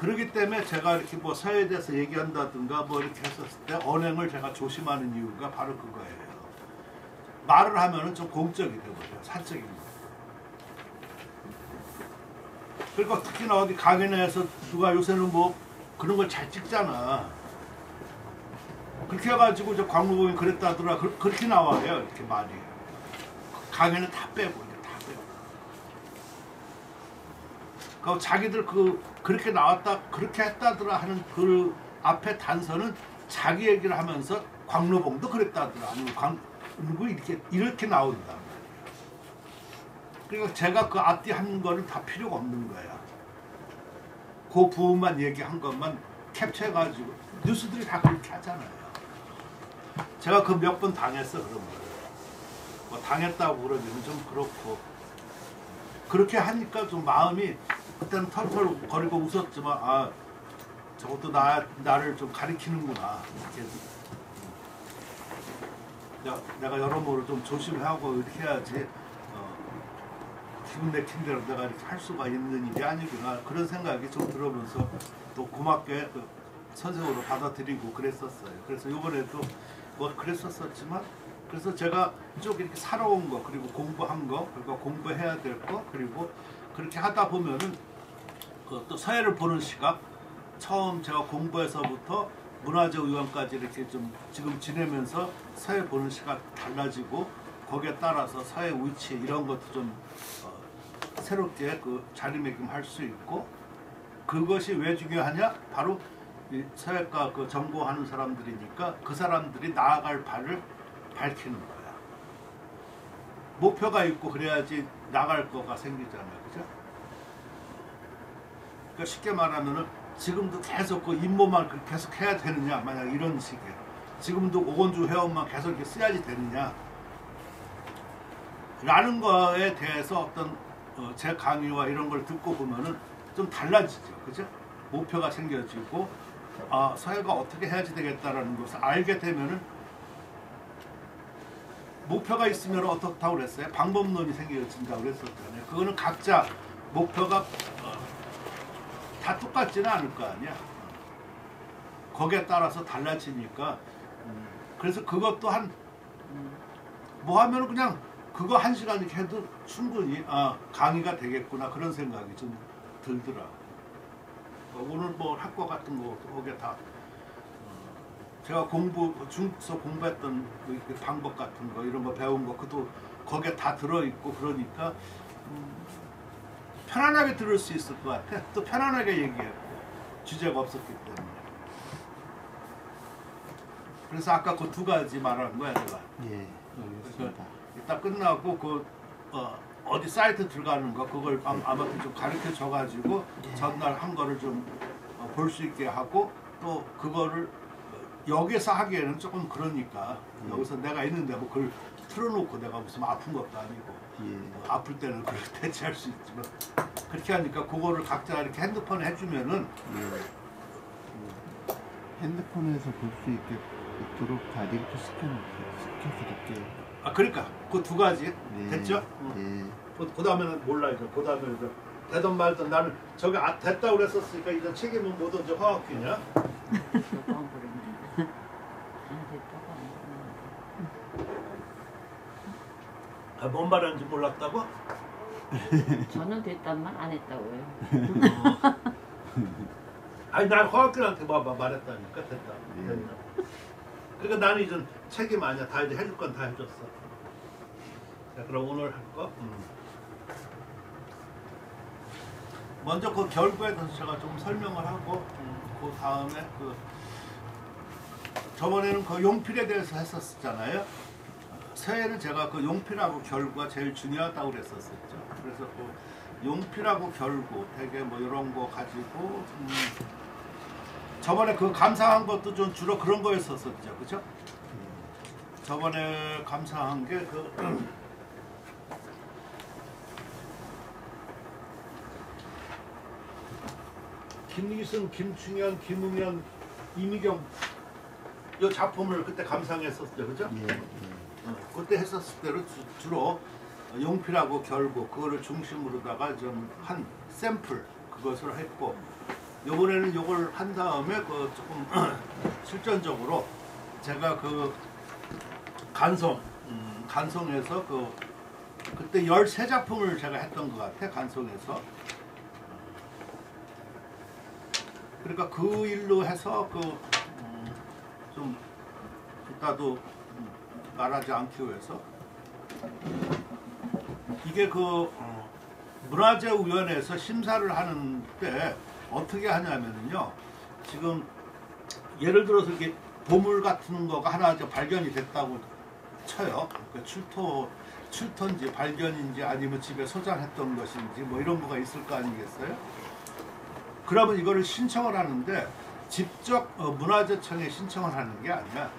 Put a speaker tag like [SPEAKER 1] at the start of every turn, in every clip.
[SPEAKER 1] 그렇기 때문에 제가 이렇게 뭐 사회에 대해서 얘기한다든가 뭐 이렇게 했었을 때 언행을 제가 조심하는 이유가 바로 그거예요. 말을 하면은 좀 공적이 되거든요. 사적인 거. 그리고 특히나 어디 강연에서 누가 요새는 뭐 그런 걸 잘 찍잖아. 그렇게 해가지고 저 광무공이 그랬다더라. 그렇게 나와요. 이렇게 말이. 강연은 다 빼고 다 빼고. 그 자기들 그렇게 나왔다 그렇게 했다더라 하는 그 앞에 단서는 자기 얘기를 하면서 광로봉도 그랬다더라 아니면 그리고 이렇게 나온다. 그러니까 제가 그 앞뒤 한 거는 다 필요가 없는 거야. 그 부분만 얘기한 것만 캡처해가지고 뉴스들이 다 그렇게 하잖아요. 제가 그 몇 번 당했어 그런 거. 뭐 당했다고 그러기는 좀 그렇고 그렇게 하니까 좀 마음이 그때는 털털거리고 웃었지만 아 저것도 나를 좀 가리키는구나. 내가 여러모로 좀 조심하고 이렇게 해야지 기분 내킨 대로 내가 이렇게 할 수가 있는 일이 아니구나 그런 생각이 좀 들으면서 또 고맙게 선생으로 받아들이고 그랬었어요. 그래서 이번에도 뭐 그랬었지만 그래서 제가 쭉 이렇게 살아온 거 그리고 공부한 거 그리고 공부해야 될 거 그리고 그렇게 하다 보면은 또 사회를 보는 시각 처음 제가 공부해서부터 문화재 의원까지 이렇게 좀 지금 지내면서 사회 보는 시각 달라지고 거기에 따라서 사회 위치 이런 것도 좀 새롭게 그 자리매김할 수 있고 그것이 왜 중요하냐? 바로 이 사회과 그 전공하는 사람들이니까 그 사람들이 나아갈 발을 밝히는 거야. 목표가 있고 그래야지 나갈 거가 생기잖아요. 그죠? 그러니까 쉽게 말하면은 지금도 계속 그 임무만 계속 해야 되느냐 만약 이런 식의 지금도 오건주 회원만 계속 이렇게 써야지 되느냐 라는 거에 대해서 어떤 제 강의와 이런 걸 듣고 보면은 좀 달라지죠. 그죠? 목표가 생겨지고 아 사회가 어떻게 해야지 되겠다라는 것을 알게 되면은 목표가 있으면 어떻다고 그랬어요? 방법론이 생겨진다고 그랬었잖아요. 그거는 각자 목표가 다 똑같지는 않을 거 아니야. 거기에 따라서 달라지니까 그래서 그것도 뭐 하면 그냥 그거 1시간 이렇게 해도 충분히 강의가 되겠구나 그런 생각이 좀 들더라. 오늘 뭐 학과 같은 거 거기에 다 제가 중서 공부했던 그 방법 같은 거 이런 거 배운 거 그것도 거기에 다 들어있고 그러니까 편안하게 들을 수 있을 것 같아. 또 편안하게 얘기했고 주제가 없었기 때문에. 그래서 아까 그 2가지 말한 거야 내가.
[SPEAKER 2] 예.
[SPEAKER 1] 그러니까 이따 끝나고 어디 사이트 들어가는 거 그걸 아마 좀 가르쳐 줘가지고 전날 한 거를 좀 볼 수 있게 하고 또 그거를 여기서 하기에는 조금 그러니까 여기서 내가 있는데 뭐 그걸 틀어놓고 내가 무슨 아픈 것도 아니고 아플 때는 그걸 대체할 수 있지만 그렇게 하니까 그거를 각자 이렇게 핸드폰에 해주면은
[SPEAKER 2] 핸드폰에서 볼 수 있도록 다 링크 시켜드릴게요.
[SPEAKER 1] 아 그러니까 그 2가지 됐죠?
[SPEAKER 2] 네.
[SPEAKER 1] 그 다음에는 몰라 이제 그 다음에는 되든 말든 나는 저기 됐다고 그랬었으니까 이제 책임은 뭐든지 화학기냐? 뭔 말하는지 몰랐다고?
[SPEAKER 3] 저는 됐단 말 안 했다고요.
[SPEAKER 1] 아니 난 화학기한테 말했다니까 됐다. 그러니까 나는 이제 책임 아니야. 다 이제 해줄 건 다 해줬어. 자 그럼 오늘 할 거. 먼저 그 결부에 대해서 제가 좀 설명을 하고 그 다음에 저번에는 그 용필에 대해서 했었잖아요. 새해는 제가 그 용필하고 결구가 제일 중요하다고 그랬었죠. 그래서 그 용필하고 결구 되게 뭐 이런 거 가지고 저번에 그 감상한 것도 좀 주로 그런 거였었죠, 그죠? 저번에 감상한 게 김희승, 김충현, 김웅현, 이미경 이 작품을 그때 감상했었죠, 그죠? 그때 했었을 때는 주로 용필하고 결구 그거를 중심으로다가 좀 한 샘플 그것을 했고 요번에는 요걸 한 다음에 그 조금 실전적으로 제가 그 간송에서 그때 13작품을 제가 했던 것 같아. 간송에서. 그러니까 그 일로 해서 좀 이따도 말하지 않기 위해서 이게 문화재위원회에서 심사를 하는데 어떻게 하냐면요. 지금 예를 들어서 이게 보물 같은 거가 하나 발견이 됐다고 쳐요. 그러니까 출토인지 발견인지 아니면 집에 소장했던 것인지 뭐 이런 거가 있을 거 아니겠어요? 그러면 이거를 신청을 하는데 직접 문화재청에 신청을 하는 게 아니라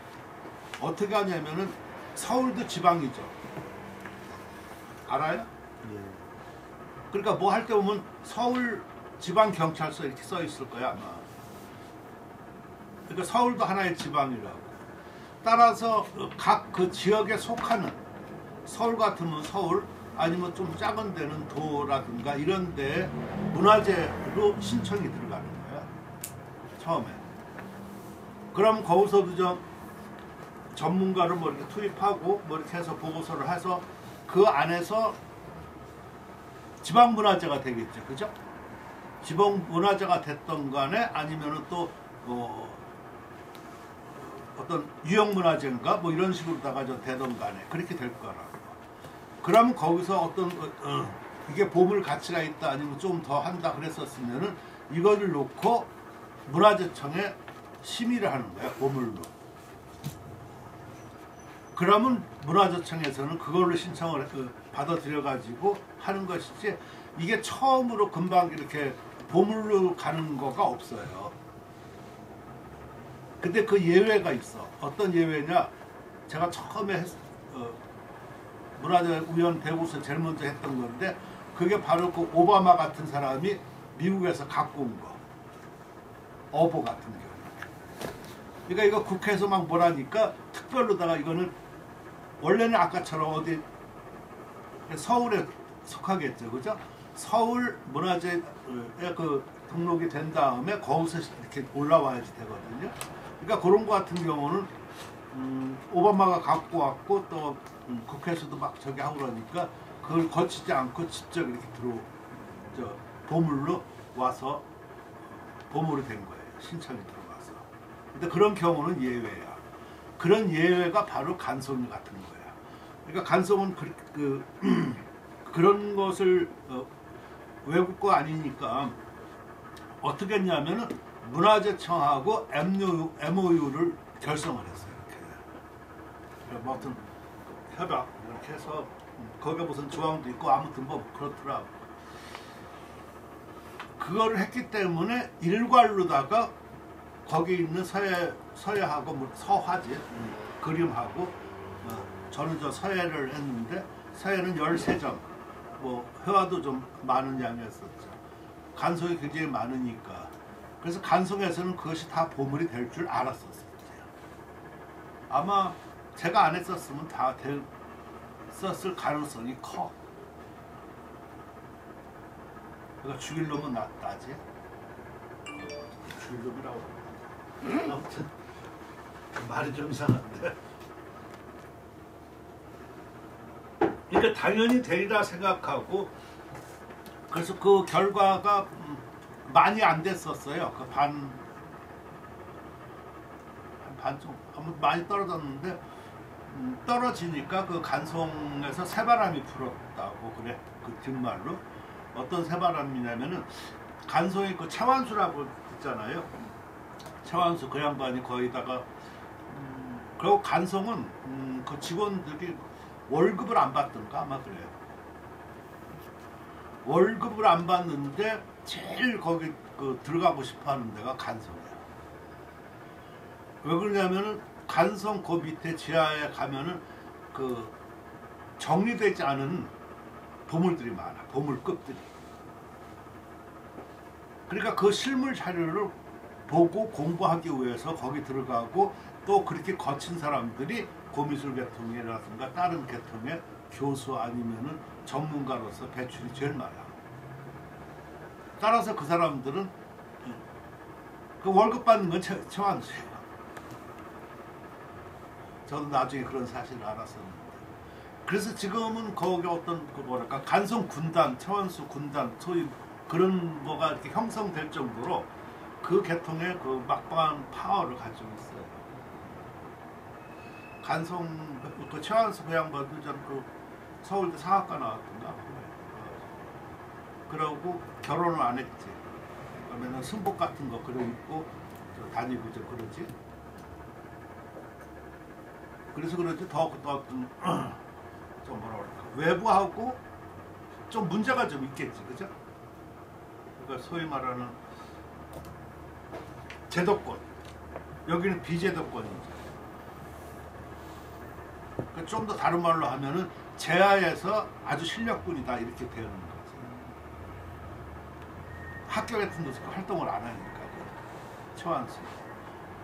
[SPEAKER 1] 어떻게 하냐면은 서울도 지방이죠. 알아요?
[SPEAKER 2] 예.
[SPEAKER 1] 그러니까 뭐 할 때 보면 서울 지방경찰서 이렇게 써 있을 거야 아마. 그러니까 서울도 하나의 지방이라고. 따라서 각 그 지역에 속하는 서울 같으면 서울 아니면 좀 작은 데는 도라든가 이런 데 문화재로 신청이 들어가는 거야 처음에. 그럼 거기서도 좀 전문가를 뭐 이렇게 투입하고 뭐 이렇게 해서 보고서를 해서 그 안에서 지방문화재가 되겠죠, 그죠? 지방문화재가 됐던 간에 아니면은 또 어떤 유형문화재인가 뭐 이런 식으로다가 되던 간에 그렇게 될 거라고. 그러면 거기서 어떤 이게 보물 가치가 있다 아니면 좀 더 한다 그랬었으면은 이거를 놓고 문화재청에 심의를 하는 거야 보물로. 그러면 문화재청에서는 그걸로 신청을 받아들여 가지고 하는 것이지 이게 처음으로 금방 이렇게 보물로 가는 거가 없어요. 근데 그 예외가 있어. 어떤 예외냐? 제가 처음에 문화재위원 되고서 제일 먼저 했던 건데 그게 바로 그 오바마 같은 사람이 미국에서 갖고 온 거. 어보 같은 경우. 그러니까 이거 국회에서 막 뭐라니까 특별로다가 이거는 원래는 아까처럼 어디 서울에 속하겠죠, 그죠? 서울 문화재에 그 등록이 된 다음에 거기서 이렇게 올라와야지 되거든요. 그러니까 그런 거 같은 경우는 오바마가 갖고 왔고 또 국회에서도 막 저기 하고 그러니까 그걸 거치지 않고 직접 이렇게 보물로 와서 보물이 된 거예요. 신청이 들어가서. 근데 그런 경우는 예외야. 그런 예외가 바로 간송 같은 거야. 그러니까 간송은 그런 것을 외국 거 아니니까 어떻게 했냐면은 문화재청하고 MOU를 결성을 했어요. 이렇게. 뭐 아무튼 협약 이렇게 해서 거기에 무슨 조항도 있고 아무튼 뭐 그렇더라고. 그거를 했기 때문에 일괄로다가 거기 있는 서예하고 뭐 서화지 그림하고 저는 저 서예를 했는데 서예는 13점 뭐 회화도 좀 많은 양이었었죠. 간송이 굉장히 많으니까 그래서 간송에서는 그것이 다 보물이 될 줄 알았었어요. 아마 제가 안 했었으면 다 됐었을 가능성이 커. 그러니까 죽일 놈은 나지. 죽일 놈이라고. 아무튼 말이 좀 이상한데. 그러니까 당연히 되리라 생각하고 그래서 그 결과가 많이 안 됐었어요. 그 반 좀 많이 떨어졌는데 떨어지니까 그 간송에서 새바람이 불었다고 그래. 그 뒷말로 어떤 새바람이냐면은 간송이 그 차완수라고 있잖아요. 차완수 그 양반이 거기다가 그리고 간송은 그 직원들이 월급을 안 받던가 아마 그래요. 월급을 안 받는데 제일 거기 들어가고 싶어하는 데가 간송이야. 왜 그러냐면은 간송 그 밑에 지하에 가면은 그 정리되지 않은 보물들이 많아. 보물급들이. 그러니까 그 실물 자료를 보고 공부하기 위해서 거기 들어가고 또 그렇게 거친 사람들이 고미술 계통이라든가 다른 계통의 교수 아니면은 전문가로서 배출이 제일 많아. 따라서 그 사람들은 그 월급 받는 건 최완수예요. 저도 나중에 그런 사실을 알았었는데. 그래서 지금은 거기 어떤 그 뭐랄까 간성 군단, 최완수 군단, 소위 그런 뭐가 이렇게 형성될 정도로 그 계통의 그 막강한 파워를 가지고 있어요. 간성 그 최완수 그 양반도 그 서울대 사학과 나왔던가. 그러고 결혼을 안 했지. 그러면은 승복 같은 거 그려 입고 다니고 좀 그러지. 그래서 그런지 더 어떤 좀 뭐라 그럴까 외부하고 좀 문제가 좀 있겠지, 그죠? 그러니까 소위 말하는 제도권, 여기는 비제도권이죠. 그러니까 좀 더 다른 말로 하면은 제하에서 아주 실력군이다 이렇게 되는 거지. 학교 같은 데서 활동을 안 하니까 최완수.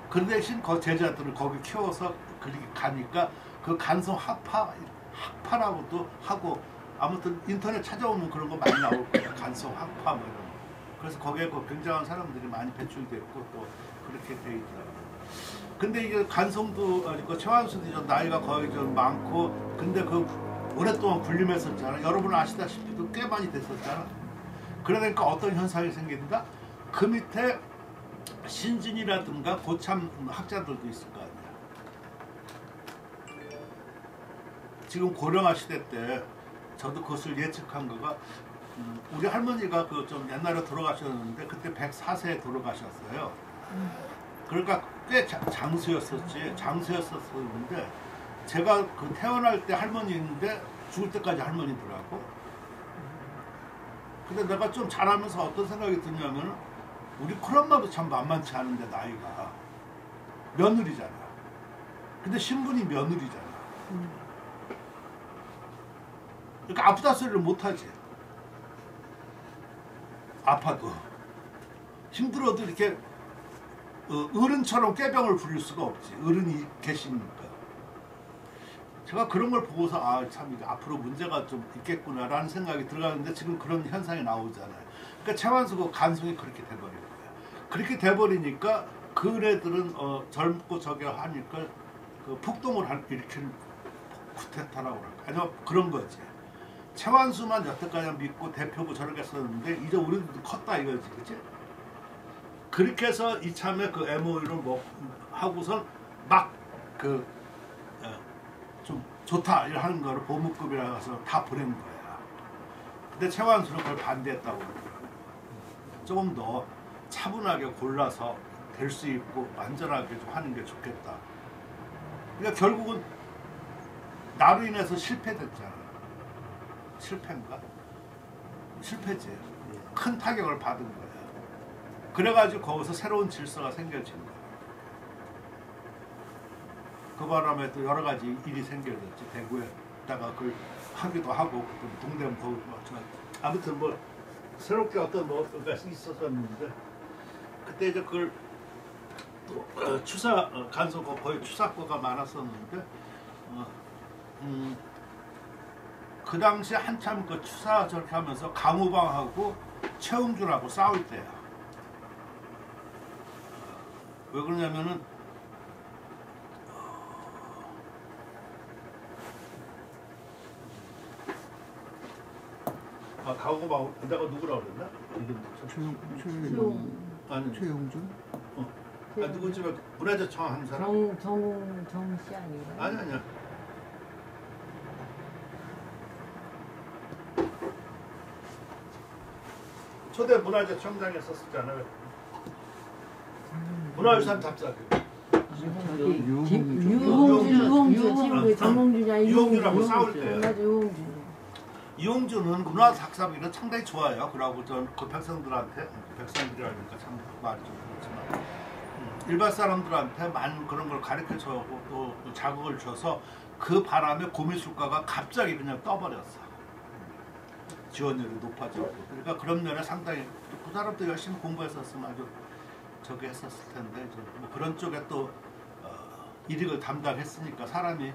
[SPEAKER 1] 그 대신 그 제자들을 거기 키워서 그렇게 가니까 그 간성 학파라고도 하고 아무튼 인터넷 찾아오면 그런 거 많이 나올 거야. 간성 학파 뭐 이런 거. 그래서 거기에 그 굉장한 사람들이 많이 배출됐고 또 그렇게 돼 있더라고요. 근데 이게 간성도 아니고 최완수도 좀 나이가 거의 좀 많고 근데 그 오랫동안 군림했었잖아. 여러분 아시다시피 꽤 많이 됐었잖아. 그러니까 어떤 현상이 생긴다? 그 밑에 신진이라든가 고참 학자들도 있을 거 아니야. 지금 고령화 시대 때 저도 그것을 예측한 거가 우리 할머니가 그 좀 옛날에 돌아가셨는데 그때 104세에 돌아가셨어요. 그러니까 꽤 장수였었지. 장수였었는데 제가 그 태어날 때 할머니인데 죽을 때까지 할머니더라고. 근데 내가 좀 자라면서 어떤 생각이 드냐면 우리 큰엄마도 참 만만치 않은데 나이가 며느리잖아. 근데 신분이 며느리잖아. 그러니까 아프다 소리를 못하지. 아파도 힘들어도 이렇게 어른처럼 꾀병을 부릴 수가 없지. 어른이 계시니까. 제가 그런 걸 보고서 아 참 앞으로 문제가 좀 있겠구나라는 생각이 들어가는데 지금 그런 현상이 나오잖아요. 그러니까 최완수가 간성이 그렇게 돼버린 거예요. 그렇게 돼버리니까 그 애들은 젊고 저기 하니까 그 폭동을 일으킬 쿠데타라고 그럴까. 아니면 그런 거지. 최완수만 여태까지 믿고 대표고 저렇게 했었는데 이제 우리도 컸다 이거지, 그치? 그렇게 해서 이참에 그 MOU를 뭐 하고선 막 좀 좋다 하는 거를 보무급이라고 해서 다 보낸 거야. 근데 최완수는 그걸 반대했다고 그러더라고요. 조금 더 차분하게 골라서 될 수 있고 안전하게 좀 하는 게 좋겠다. 그러니까 결국은 나로 인해서 실패됐잖아. 실패인가? 실패지. 큰 타격을 받은 거야. 그래가지고 거기서 새로운 질서가 생겨진 거야. 그 바람에 또 여러 가지 일이 생겨졌지. 대구에다가 그걸 하기도 하고 동대문 거기 아무튼 뭐 새롭게 어떤 뭐가 있었었는데 그때 이제 그걸 또 추사 간성 거의 추사과가 많았었는데 그 당시에 한참 그 추사 저렇게 하면서 강우방하고 최웅준하고 싸울 때야. 왜 그러냐면은 강우방 내가 누구라고 그랬나?
[SPEAKER 2] 최용준?
[SPEAKER 1] 누구지? 문화재청 한 사람?
[SPEAKER 3] 정씨 아닌가요?
[SPEAKER 1] 아니야. 초대 문화재청장에 썼었잖아요. 문화유산 답사기.
[SPEAKER 3] 유홍준 정몽준이야.
[SPEAKER 1] 유홍준하고 싸울 때.
[SPEAKER 3] 맞아, 유홍준.
[SPEAKER 1] 이용준은 문화학사비를 상당히 좋아해요. 그러고 그 백성들한테 백성들이라니까 참 말이 좀 그렇지만 일반 사람들한테 많은 그런 걸 가르쳐주고 또 자극을 줘서 그 바람에 고미술가가 갑자기 그냥 떠버렸어. 지원율이 높아지고. 그러니까 그런 면에 상당히 그 사람도 열심히 공부했었으면 아주 저기 했었을 텐데 뭐 그런 쪽에 또 일익을 담당했으니까 사람이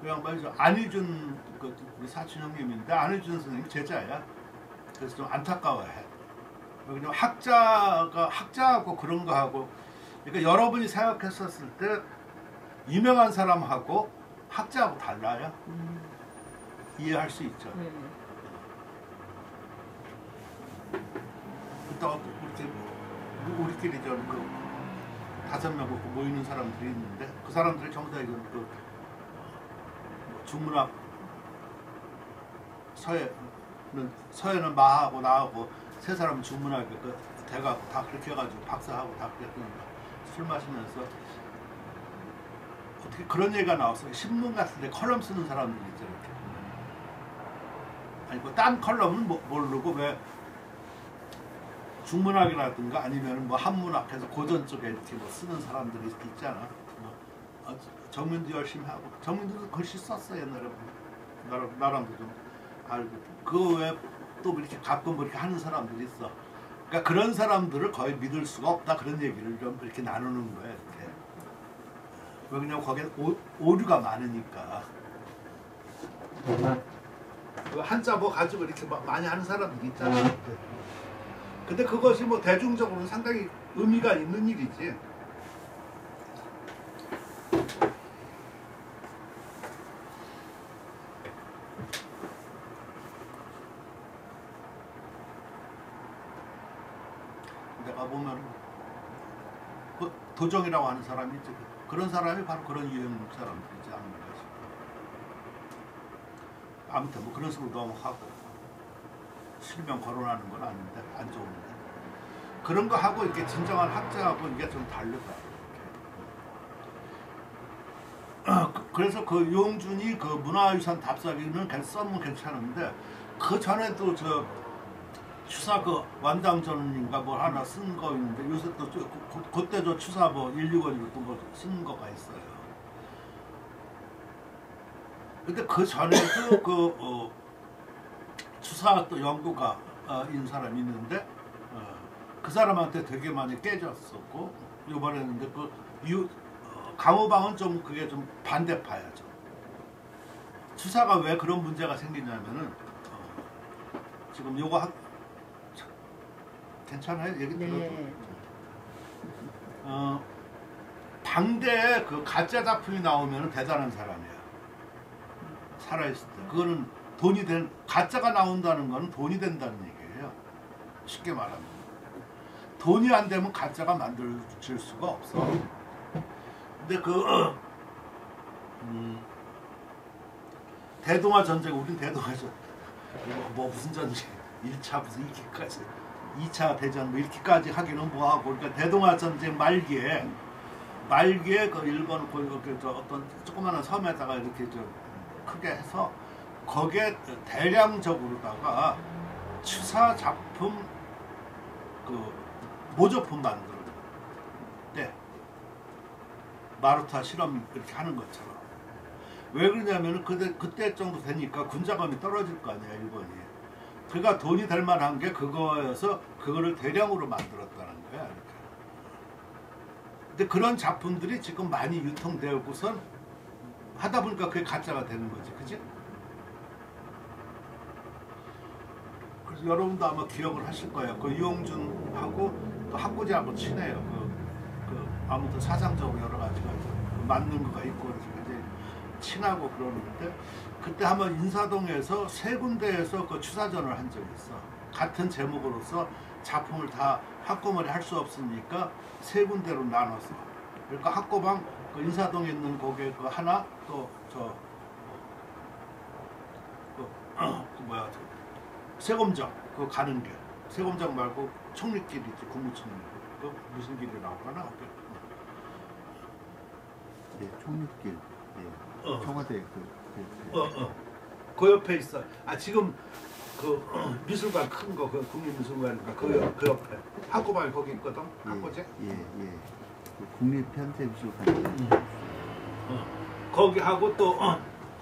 [SPEAKER 1] 그 양반이죠. 안희준 그 우리 사촌 형님인데 안희준 선생님 제자야. 그래서 좀 안타까워해. 그냥 학자하고 그런 거 하고, 그러니까 여러분이 생각했었을 때 유명한 사람하고 학자하고 달라요. 이해할 수 있죠.
[SPEAKER 3] 네.
[SPEAKER 1] 그때 우리끼리 좀 그 5명 모이는 사람들이 있는데 그 사람들이 전부 다 이건 그 중문학 서해는 마하고 나하고 세 사람은 중문학 그 대가고 다 그렇게 해가지고 박사하고 다 그랬던 술 마시면서 어떻게 그런 얘기가 나왔어요. 신문 같은데 컬럼 쓰는 사람들이 있죠. 이렇게. 아니 뭐 딴 컬럼은 모르고 왜 중문학이라든가 아니면 뭐 한문학해서 고전 쪽에 이렇게 뭐 쓰는 사람들이 있잖아. 정민도 열심히 하고 정민도 글씨 썼어 옛날에 나랑도 좀 알고 그 외에 또 이렇게 가끔 이렇게 하는 사람들이 있어. 그러니까 그런 사람들을 거의 믿을 수가 없다 그런 얘기를 좀 이렇게 나누는 거야 이렇게. 왜냐면 거기에 오류가 많으니까. 한자 뭐 가지고 이렇게 많이 하는 사람들이 있잖아. 근데 그것이 뭐 대중적으로는 상당히 의미가 있는 일이지. 내가 보면 도정이라고 하는 사람이 있지. 그런 사람이 바로 그런 유형 사람들이지 않는가 싶어. 아무튼 뭐 그런 식으로 넘어가고 실명 거론하는 건 아닌데 안 좋은데 그런 거 하고 이렇게 진정한 학자하고 이게 좀 다르다. 그래서 그 용준이 그 문화유산 답사기는 써면 괜찮은데 그 전에도 저 추사 그 완당전인가 뭘 하나 쓴 거 있는데 요새 또 그때 저 추사 뭐 1,6원으로 또 뭐 쓴 거가 있어요. 근데 그 전에도 그 추사 또 연구가 인 사람이 있는데 그 사람한테 되게 많이 깨졌었고 이번에는 그 강호방은 좀 그게 좀 반대파야죠. 추사가 왜 그런 문제가 생기냐면은 지금 요거 괜찮아요? 얘기 들어도.
[SPEAKER 3] 네.
[SPEAKER 1] 당대에 그 가짜 작품이 나오면 대단한 사람이야. 살아있을 때. 그거는 돈이 가짜가 나온다는 건 돈이 된다는 얘기예요. 쉽게 말하면. 돈이 안 되면 가짜가 만들어질 수가 없어. 근데 대동아 전쟁, 우린 대동아 전쟁, 뭐 무슨 전쟁, 1차 무슨 이렇게까지, 2차 대전 뭐 이렇게까지 하기는 뭐하고, 그러니까 대동아 전쟁 말기에 그 일본 저 어떤 조그마한 섬에다가 이렇게 좀 크게 해서 거기에 대량적으로다가 추사 작품 그 모조품 만들어 때 마루타 실험 이렇게 하는 것처럼. 왜 그러냐면 그때 정도 되니까 군자금이 떨어질 거 아니야 일본이. 그러니까 돈이 될 만한 게 그거여서 그거를 대량으로 만들었다는 거야 이렇게. 근데 그런 작품들이 지금 많이 유통되고선 하다 보니까 그게 가짜가 되는 거지, 그지? 그래서 여러분도 아마 기억을 하실 거예요. 그 유홍준하고 또 학구지하고 친해요. 아무튼 사상적으로 여러 가지가 맞는 거가 있고 그래서 굉장히 친하고 그러는데 그때 한번 인사동에서 3군데에서 그 추사전을 한 적이 있어. 같은 제목으로서 작품을 다 한꺼번에 할 수 없으니까 3군데로 나눠서. 그러니까 학고방 그 인사동에 있는 거기에 그 하나 또 저 세검정 그 가는 길 세검정 말고 총리길 있지 국무총리 그 무슨 길이라고 하나?
[SPEAKER 2] 네, 총리길. 네. 청와대
[SPEAKER 1] 그 옆에 있어. 지금 그 미술관 큰 거 그 국립미술관인가 그 옆에 학고방이 거기 있거든. 학고제.
[SPEAKER 2] 예. 그 국립현대미술관.
[SPEAKER 1] 거기 하고 또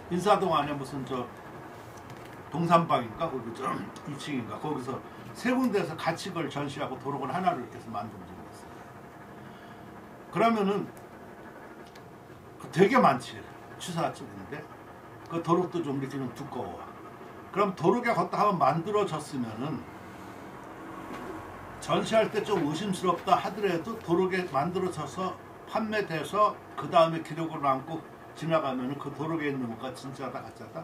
[SPEAKER 1] 인사동 안에 무슨 저 동산방인가 거기 저 2층인가 거기서 3군데에서 같이 그걸 전시하고 도로건 하나를 이렇게 해서 만든 적이 있어요. 그러면은 되게 많지. 추사 쪽인데 그 도로도 좀 이렇게 좀 두꺼워. 그럼 도로가 걷다 하면 만들어졌으면은 전시할 때 좀 의심스럽다 하더라도 도로에 만들어져서 판매돼서 그 다음에 기록을 남고 지나가면 그 도로에 있는 거가 진짜다 가짜다?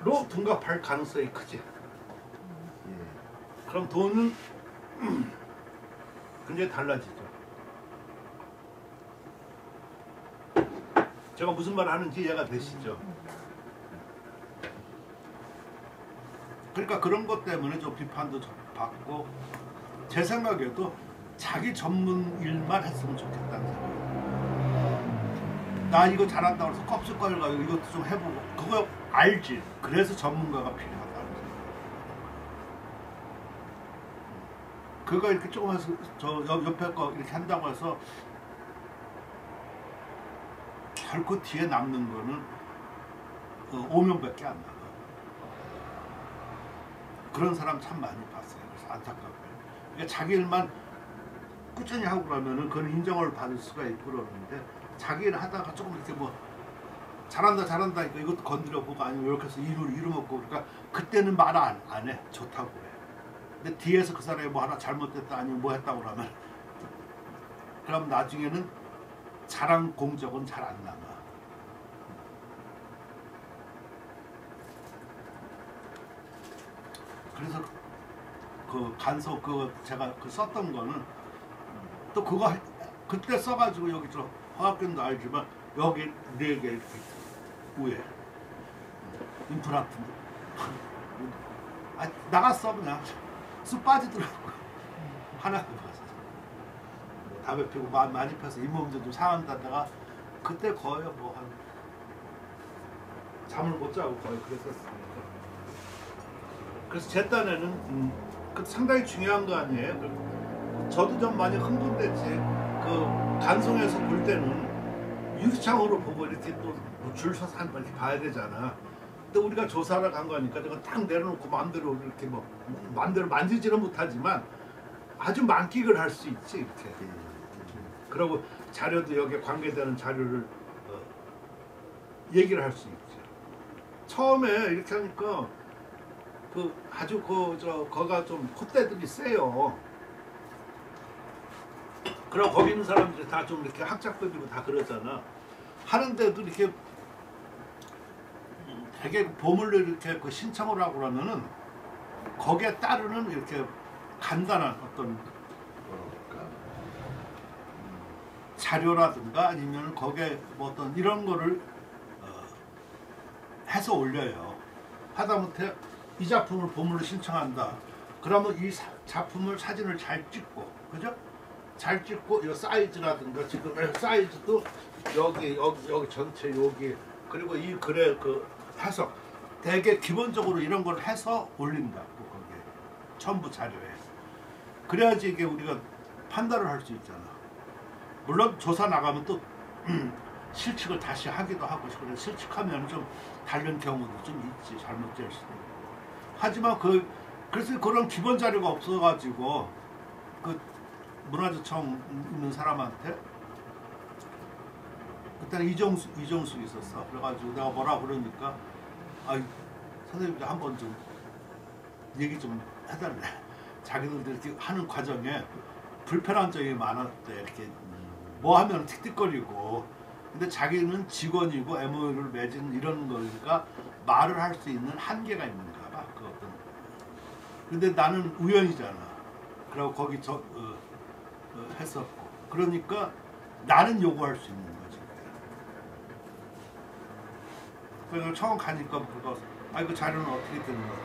[SPEAKER 1] 로 둔갑할 가능성이 크지.
[SPEAKER 2] 예.
[SPEAKER 1] 그럼 돈은 굉장히 달라지죠. 제가 무슨 말 하는지 이해가 되시죠? 그러니까 그런 것 때문에 좀 비판도 좀 받고 제 생각에도 자기 전문 일만 했으면 좋겠다는 생각이에요. 나 이거 잘한다고 해서 껍질거리가 이것도 좀 해보고 그거 알지. 그래서 전문가가 필요하다는 생각. 그거 이렇게 조금 해서 저 옆에 거 이렇게 한다고 해서 결코 뒤에 남는 거는 오명밖에 안 나가. 그런 사람 참 많이 봤어요. 그래서 안타깝고요. 그러니까 자기 일만 꾸준히 하고 그러면은 그건 인정을 받을 수가 있고 그러는데 자기 일 하다가 조금 이렇게 뭐 잘한다 잘한다 이것도 건드려 보고 아니면 이렇게 해서 이루먹고 그러니까 그때는 말 안 해. 좋다고 해. 근데 뒤에서 그 사람이 뭐 하나 잘못됐다 아니면 뭐 했다고 그러면 그럼 나중에는 자랑 공적은 잘 안 남아. 그래서 그 간소 그 제가 그 썼던 거는 또 그거 그때 써가지고 여기 저 화학견도 알지만 여기 4개 이렇게 위에 임플란트 나갔어 그냥 쑥 빠지더라고. 하나 봐서 담배 피고 많이 펴서 잇몸도 좀 상한다다가 그때 거의 뭐 한 잠을 못 자고 거의 그랬었습니다. 그래서 제 딴에는 그 상당히 중요한 거 아니에요. 저도 좀 많이 흥분됐지. 그 간송에서 볼 때는 유리창으로 보고 이렇게 또 줄 서서 한 번 이렇게 봐야 되잖아. 근데 우리가 조사를 간 거니까 저거 딱 내려놓고 마음대로 이렇게 뭐 마음대로 만지지는 못하지만 아주 만끽을 할 수 있지 이렇게. 그리고 자료도 여기에 관계되는 자료를 얘기를 할 수 있지. 처음에 이렇게 하니까 그 아주 거가 좀 콧대들이 세요. 그럼 거기 있는 사람들이 다 좀 이렇게 학자급이고 다 그러잖아. 하는데도 이렇게 되게 보물로 이렇게 그 신청을 하고 그러면은 거기에 따르는 이렇게 간단한 어떤 자료라든가 아니면 거기에 뭐 어떤 이런 거를 해서 올려요. 하다못해 이 작품을 보물로 신청한다. 그러면 이 작품을 사진을 잘 찍고, 그죠? 잘 찍고 이 사이즈라든가 지금 사이즈도 여기 전체 여기 그리고 이 글의 그 해석 되게 기본적으로 이런 걸 해서 올린다고 거기에 첨부 자료에. 그래야지 이게 우리가 판단을 할 수 있잖아. 물론 조사 나가면 또 실측을 다시 하기도 하고 그래 실측하면 좀 다른 경우도 좀 있지. 잘못될 수도 있고. 하지만 그래서 그런 기본 자료가 없어가지고 그 문화재청 있는 사람한테 그때는 이정수 있었어. 그래가지고 내가 뭐라 그러니까 선생님들 한번 좀 얘기 좀 해달래. 자기들도 이렇게 하는 과정에 불편한 점이 많았대. 이렇게 뭐 하면 틱틱거리고. 근데 자기는 직원이고 MOU를 맺은 이런 거니까 말을 할 수 있는 한계가 있는가 봐. 그 어떤. 근데 나는 우연이잖아. 그리고 거기 했었고. 그러니까 나는 요구할 수 있는 거지. 그래서 처음 가니까 그거 이거 자료는 어떻게 되는 거야?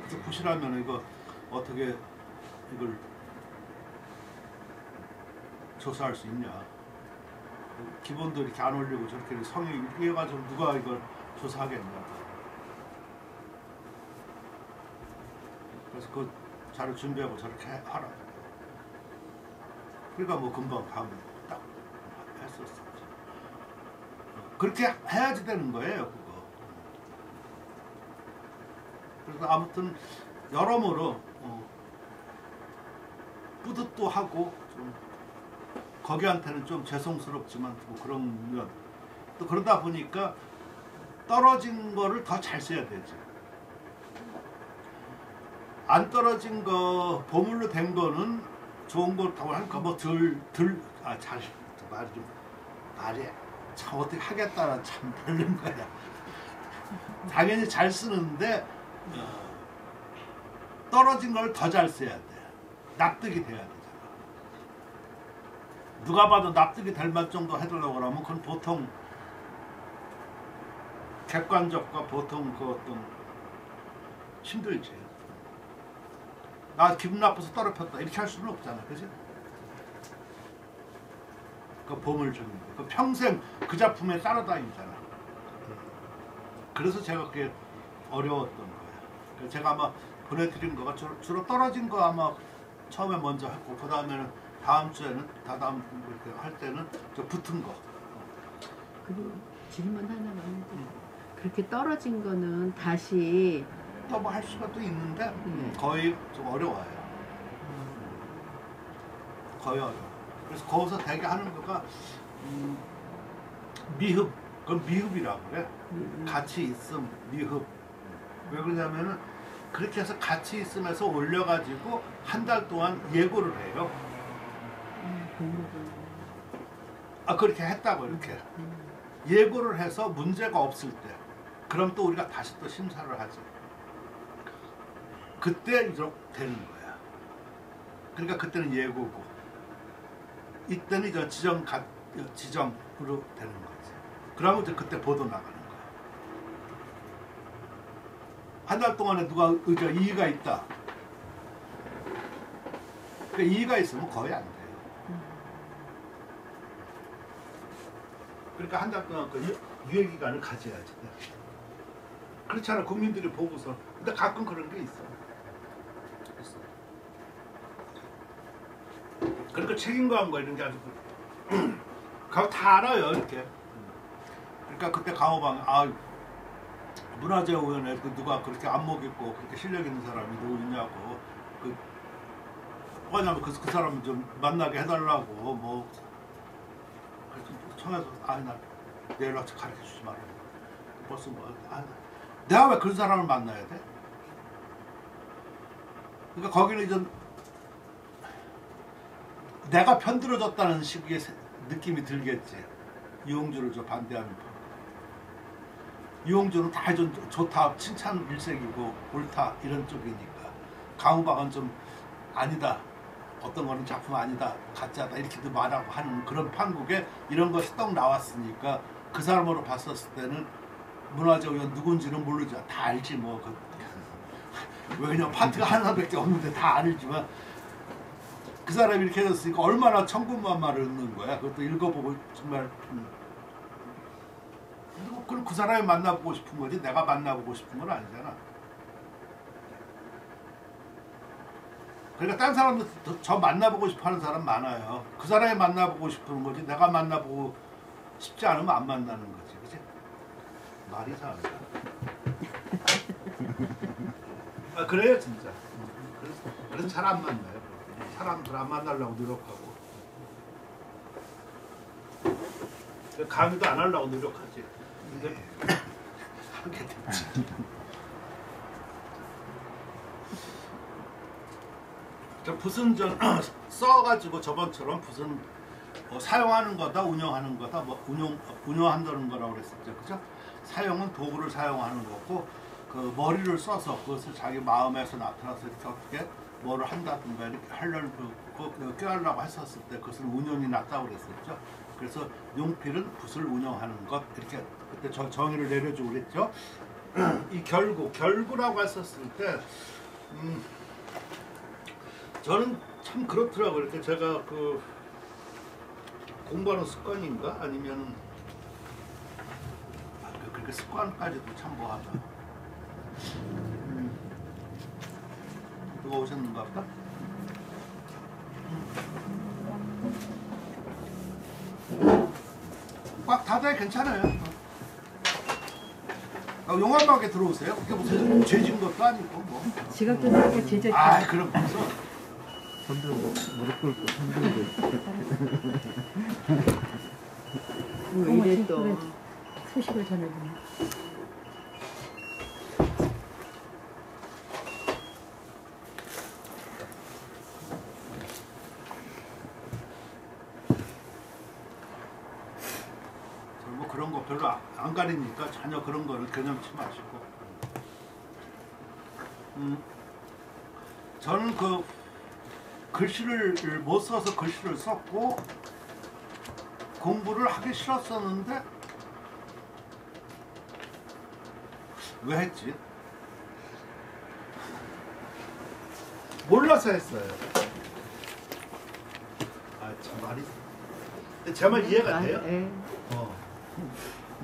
[SPEAKER 1] 그래서 보시라면 이거 어떻게 이걸 조사할 수 있냐? 기본도 이렇게 안 올리고 저렇게 성이 이래가지고 누가 이걸 조사하겠냐? 그래서 그 자료 준비하고 저렇게 하라. 그러니까 뭐 금방 가면 딱 했었어. 그렇게 해야지 되는 거예요, 그거. 그래서 아무튼 여러모로 뿌듯도 하고 좀 거기한테는 좀 죄송스럽지만 뭐 그런 면 또 그러다 보니까 떨어진 거를 더 잘 써야 되지. 안 떨어진 거 보물로 된 거는 좋은 거라고 하니까 뭐잘 말이 참 어떻게 하겠다는 참 별론 거야. 당연히 잘 쓰는데 떨어진 걸 더 잘 써야 돼. 납득이 돼야 되잖아. 누가 봐도 납득이 될 맛 정도 해달라고 그러면 그건 보통 객관적과 보통 그 어떤 힘들지. 나 기분 나빠서 떨어졌다 이렇게 할 수는 없잖아, 그지? 그 보물적인 거, 그 평생 그 작품에 따라다니잖아. 그래서 제가 그게 어려웠던 거예요. 그래서 제가 아마 보내드린 거가 주로 떨어진 거 아마 처음에 먼저 했고 그 다음에는 다음 주에는 다다음 이렇게 할 때는 저 붙은 거.
[SPEAKER 4] 그리고 질문 하나만 해도 그렇게 떨어진 거는 다시
[SPEAKER 1] 또 뭐 할 수가 또 있는데
[SPEAKER 4] 네.
[SPEAKER 1] 거의 좀 어려워요. 거의 어려워. 그래서 거기서 되게 하는 거가 미흡, 그건 미흡이라고 그래. 같이 있음, 미흡. 왜 그러냐면은 그렇게 해서 같이 있으면서 올려가지고 한 달 동안 예고를 해요. 그렇게 했다고 이렇게 예고를 해서 문제가 없을 때 그럼 또 우리가 다시 또 심사를 하죠. 그때 이렇게 되는 거야. 그러니까 그때는 예고고 이때는 이제 지정으로 되는 거지. 그러면 이제 그때 보도 나가는 거야. 한 달 동안에 누가 이의가 있다. 그러니까 이의가 있으면 거의 안 돼요. 그러니까 한 달 동안 그 유예 기간을 가져야지. 그렇잖아. 국민들이 보고서. 근데 가끔 그런 게 있어. 그러니까 책임감 거 이런 게 아주 그거 다 알아요 이렇게. 그러니까 그때 강호방 문화재위원회 누가 그렇게 안목 있고 그렇게 실력 있는 사람이 누구 있냐고 뭐냐면 그 사람 좀 만나게 해달라고 뭐 그래서 청해서 나 내 연락처 가르쳐 주지 말라고 벌써 내가 왜 그런 사람을 만나야 돼? 그러니까 거기는 이제 내가 편들어졌다는 식의 느낌이 들겠지. 이용주를 반대하는 거. 이용주는 다 좀 좋다, 칭찬 일색이고 옳다 이런 쪽이니까. 강우박은 좀 아니다, 어떤 거는 작품 아니다, 가짜다 이렇게도 말하고 하는 그런 판국에 이런 것이 떡 나왔으니까 그 사람으로 봤었을 때는 문화재위원 누군지는 모르죠. 다 알지 뭐. 왜냐면 파트가 하나밖에 없는데 다 알지만 그 사람이 이렇게 해줬으니까 얼마나 천군만마를 읽는 거야. 그것도 읽어보고 정말 그럼 그 사람이 만나보고 싶은 거지 내가 만나보고 싶은 건 아니잖아. 그러니까 딴 사람도 저 만나보고 싶어하는 사람 많아요. 그 사람이 만나보고 싶은 거지 내가 만나보고 싶지 않으면 안 만나는 거지. 그치? 말이 이상하다. 그래요 진짜. 그래서 잘 안 만나요. 사람들 안 만나려고 노력하고 강의도 안 하려고 노력하지. 근데 하게 됐지. 붓은 써가지고 저번처럼 붓은 사용하는 거다 운영하는 거다 뭐 운영한다는 거라고 그랬었죠. 그죠? 사용은 도구를 사용하는 거고 그 머리를 써서 그것을 자기 마음에서 나타나서 이렇게 어떻게 뭐를 한다든가 이렇게 하려는 껴하려고 했었을 때 그것을 운영이 났다고 그랬었죠. 그래서 용필은 붓을 운영하는 것 이렇게 그때 정의를 내려주고 그랬죠. 이 결구라고 했었을 때 저는 참 그렇더라고요. 이렇게 제가 그 공부하는 습관인가 아니면 그렇게 습관까지도 참 뭐하다. 누가 오셨는가 보다? 꽉 닫아야 괜찮아요. 용암막에 들어오세요. 그게 무슨 죄진 것도 아니고 뭐.
[SPEAKER 4] 지각 좀 하니까 제작.
[SPEAKER 1] 그럼 무슨
[SPEAKER 2] 손들고 무릎 꿇고 손들고
[SPEAKER 4] 왜 이래 또.
[SPEAKER 3] 소식을 전해주네.
[SPEAKER 1] 별로 안 가리니까 전혀 그런 거를 개념치 마시고. 저는 그 글씨를 못 써서 글씨를 썼고 공부를 하기 싫었었는데 왜 했지? 몰라서 했어요. 아, 참 말이 제 말 이해가 돼요?
[SPEAKER 4] 예.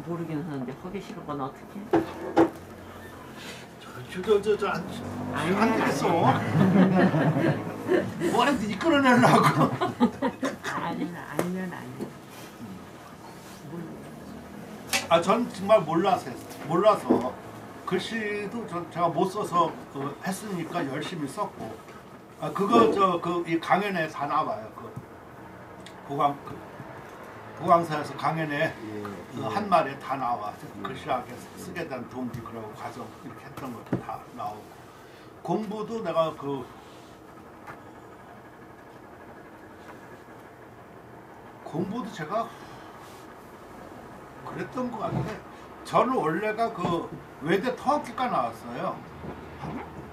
[SPEAKER 3] 모르긴 하는데 하기 싫으거나 어떻게?
[SPEAKER 1] 안 되겠어. 뭐라도 이끌어내려고.
[SPEAKER 4] 알면 안 돼.
[SPEAKER 1] 아, 전 정말 몰라서 했어요. 몰라서 글씨도 제가 못 써서 했으니까 열심히 썼고. 아, 그거 이 강연에 다 나와요. 보강사에서 강연에 한 말에 다 나와. 글씨하게 쓰게 된 동기, 그러고 과정 이렇게 했던 것도 다 나오고. 공부도 내가 공부도 제가 그랬던 것 같은데, 저는 원래가 외대 토학기과 나왔어요.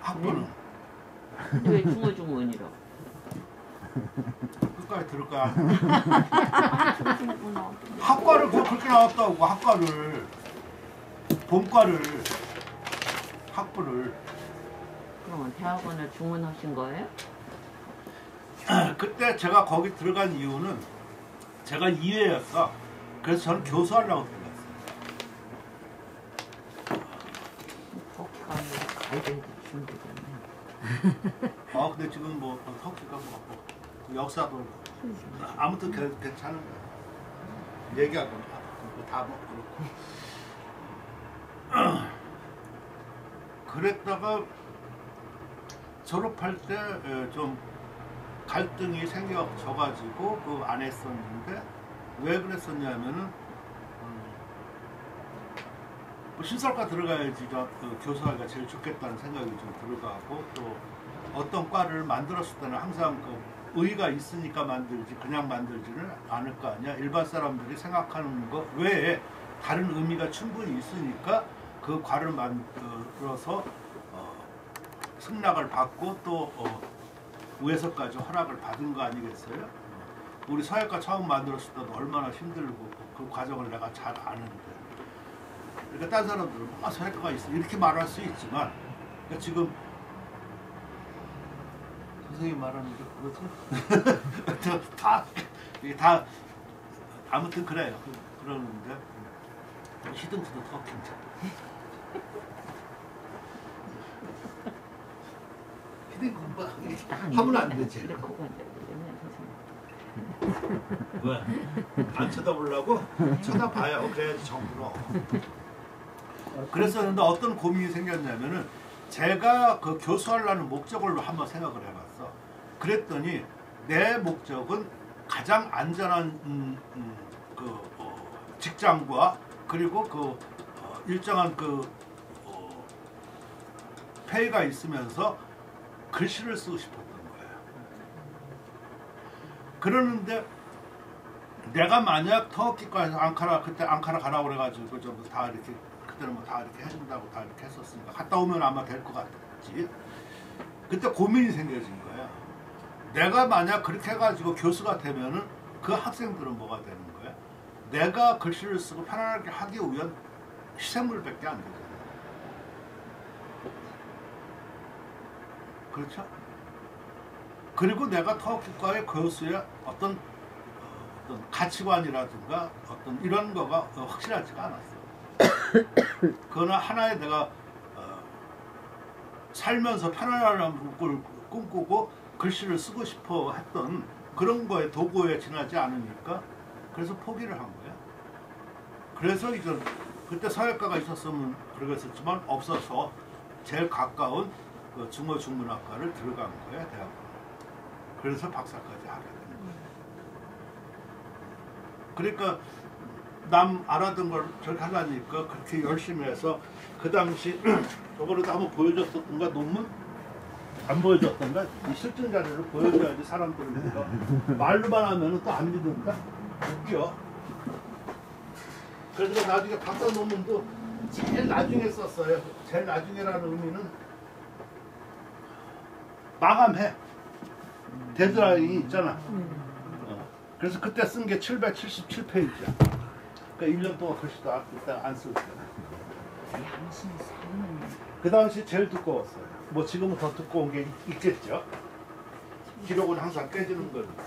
[SPEAKER 1] 학부는.
[SPEAKER 3] 근데 왜 중어중문이라?
[SPEAKER 1] 끝까지 들을 거야. 학과를 그렇게 나왔다고. 학과를, 본과를, 학부를.
[SPEAKER 3] 그러면 대학원을 중문하신 거예요?
[SPEAKER 1] 그때 제가 거기 들어간 이유는 제가 2회였어. 그래서 저는 교수하려고 들어갔어요.
[SPEAKER 3] 터키가 아니라 가이드해도 준비되네.
[SPEAKER 1] 근데 지금 뭐 터키가 뭐 역사도 아무튼 괜찮은 거야. 얘기하고 다 그렇고. 그랬다가 졸업할 때 좀 갈등이 생겨져가지고 안 했었는데, 왜 그랬었냐면은 신설과 들어가야지 교수하기가 제일 좋겠다는 생각이 좀 들어가고, 또 어떤 과를 만들었을 때는 항상 의의가 있으니까 만들지 그냥 만들지는 않을 거 아니야. 일반 사람들이 생각하는 거 외에 다른 의미가 충분히 있으니까 그 과를 만들어서 승낙을 받고 또 위에서까지 허락을 받은 거 아니겠어요? 우리 서해과 처음 만들었을 때도 얼마나 힘들고 그 과정을 내가 잘 아는데. 그러니까 딴 사람들은 서해과가 있어 이렇게 말할 수 있지만, 그러니까 지금 선생님 말하는 게 그렇죠? 다 아무튼 그래요. 그러는데 히든트도 더 괜찮아. 히든 공부 하면 안 되지. 왜? 안 쳐다보려고? 쳐다봐요. 그래야지 정부로. 그랬었는데 어떤 고민이 생겼냐면은, 제가 교수하려는 목적을 한번 생각을 해봤어. 그랬더니 내 목적은 가장 안전한 직장과 그리고 일정한 페이가 있으면서 글씨를 쓰고 싶었던 거예요. 그러는데 내가 만약 터키과에서 그때 앙카라 가라고 그래가지고 좀 다 이렇게, 그때는 뭐 다 이렇게 해준다고 다 이렇게 했었으니까 갔다 오면 아마 될 것 같지. 그때 고민이 생겨진 거야. 내가 만약 그렇게 해가지고 교수가 되면은 그 학생들은 뭐가 되는 거야? 내가 글씨를 쓰고 편안하게 하기 위한 희생물밖에 안 되잖아. 그렇죠? 그리고 내가 터키과의 교수의 어떤 가치관이라든가 어떤 이런 거가 확실하지가 않았어. 그거는 하나의 내가 살면서 편안한 걸 꿈꾸고 글씨를 쓰고 싶어 했던 그런 거에 도구에 지나지 않으니까, 그래서 포기를 한 거야. 그래서 이제 그때 서예과가 있었으면 그러겠었지만 없어서 제일 가까운 중어중문학과를 들어간 거야, 대학원. 그래서 박사까지 하게 된 거야. 그러니까 남 알아둔 걸 저렇게 하려니까 그렇게 열심히 해서, 그 당시 저번에도 한번 보여줬던가, 논문? 안 보여줬던가? 이 실증 자료를 보여줘야지 사람들이 말로만 하면 또 안 믿는다? 웃겨. 그래서 나중에 박사 논문도 제일 나중에 썼어요. 제일 나중에라는 의미는 마감해. 데드라인이 있잖아. 그래서 그때 쓴 게 777페이지야. 그러니까 1년 동안 글씨도 일단 안 쓰고 있잖아.
[SPEAKER 3] 양심 사는
[SPEAKER 1] 그 당시 제일 두꺼웠어요. 뭐 지금은 더 두꺼운 게 있겠죠. 기록은 항상 깨지는 거니까.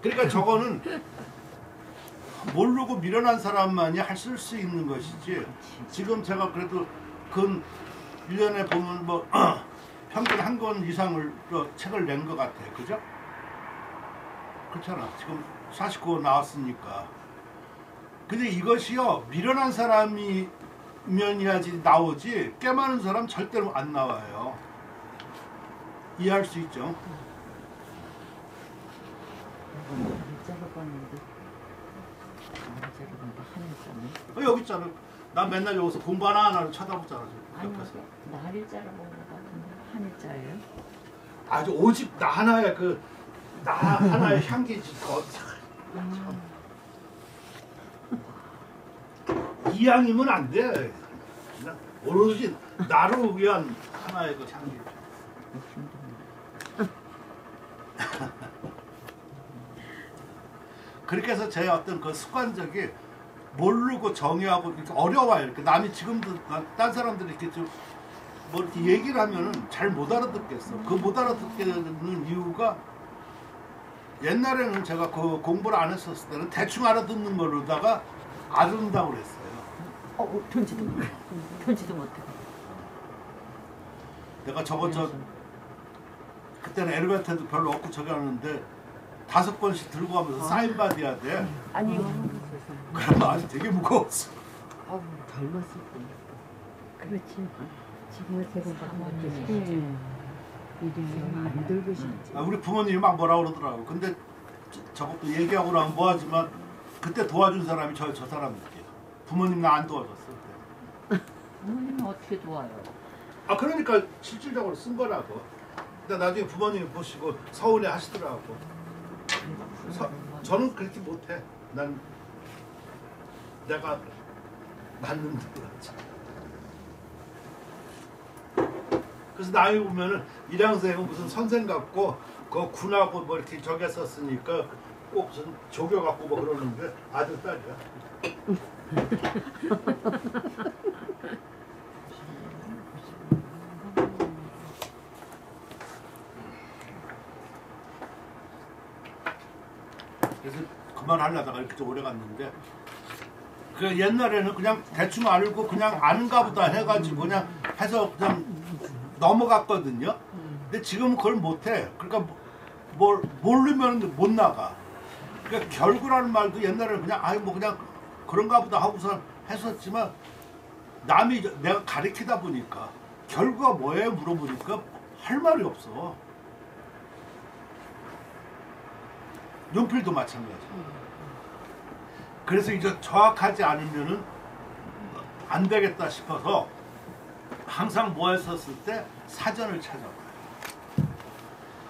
[SPEAKER 1] 그러니까 저거는 모르고 미련한 사람만이 쓸 수 있는 것이지. 지금 제가 그래도 근 1년에 보면 뭐 평균 한 권 이상을 책을 낸 것 같아. 그죠? 그렇잖아. 지금 49권 나왔으니까. 근데 이것이요, 미련한 사람이 면이야지 나오지 꽤 많은 사람 절대로 안 나와요. 이해할 수 있죠?
[SPEAKER 3] 날짜를 봤는데 하늘자네.
[SPEAKER 1] 여기 있잖아. 나 맨날 여기서 공부 하나하나를 쳐다보잖아.
[SPEAKER 3] 아니
[SPEAKER 1] 옆에서.
[SPEAKER 3] 날짜를 본 것 같은데 하늘자예요?
[SPEAKER 1] 아주 오직 나 하나의 나 하나의 향기지. 이왕이면 안 돼. 그냥 오로지 나를 위한 하나의 향기. 그렇게 해서 제 어떤 습관적이 모르고 정의하고 이렇게 어려워요. 이렇게 남이 지금도 딴 사람들이 이렇게 좀 뭐 이렇게 얘기를 하면은 잘 못 알아듣겠어. 그 못 알아듣게 되는 이유가 옛날에는 제가 그 공부를 안 했었을 때는 대충 알아듣는 걸로다가 알아듣는다고 그랬어요.
[SPEAKER 3] 편지도 못해. 편지도 못해.
[SPEAKER 1] 내가 그때는 엘리베이터도 별로 없고 저기 하는데 5번씩 들고 가면서 사인 받아야 돼.
[SPEAKER 3] 아니
[SPEAKER 1] 그러면 아주 되게 무거웠어.
[SPEAKER 4] 젊었을 때. 그렇지. 지금은 세상
[SPEAKER 3] 사모님이
[SPEAKER 4] 이름이 안 들으시지.
[SPEAKER 1] 우리 부모님이 막 뭐라 그러더라고. 근데 저것도 얘기하고 나면 뭐하지만 그때 도와준 사람이 저 사람이에요. 부모님 나 안 도와줬어. 그때.
[SPEAKER 3] 부모님은 어떻게 도와요?
[SPEAKER 1] 그러니까 실질적으로 쓴 거라고. 근데 나중에 부모님이 보시고 서운해 하시더라고. 저는 그렇게 못해. 난 내가 맞는 대로 하지. 그래서 나이 보면은 일양생은 무슨 선생 같고 그 군하고 뭐 이렇게 저기 했었으니까 꼭 무슨 조교 같고 뭐 그러는데 아들 딸이야. 그래서 그만하려다가 이렇게 좀 오래 갔는데 그 옛날에는 그냥 대충 알고 그냥 아는가 보다 해가지고 그냥 해서 그냥 넘어갔거든요. 근데 지금은 그걸 못해. 그러니까 뭘 모르면 못 나가. 그러니까 결구라는 말도 옛날에는 그냥 뭐 그냥 그런가 보다 하고서 했었지만 남이 내가 가르치다 보니까 결구가 뭐예요? 물어보니까 할 말이 없어. 연필도 마찬가지. 그래서 이제 정확하지 않으면은 안 되겠다 싶어서 항상 뭐 했었을 때 사전을 찾아봐요.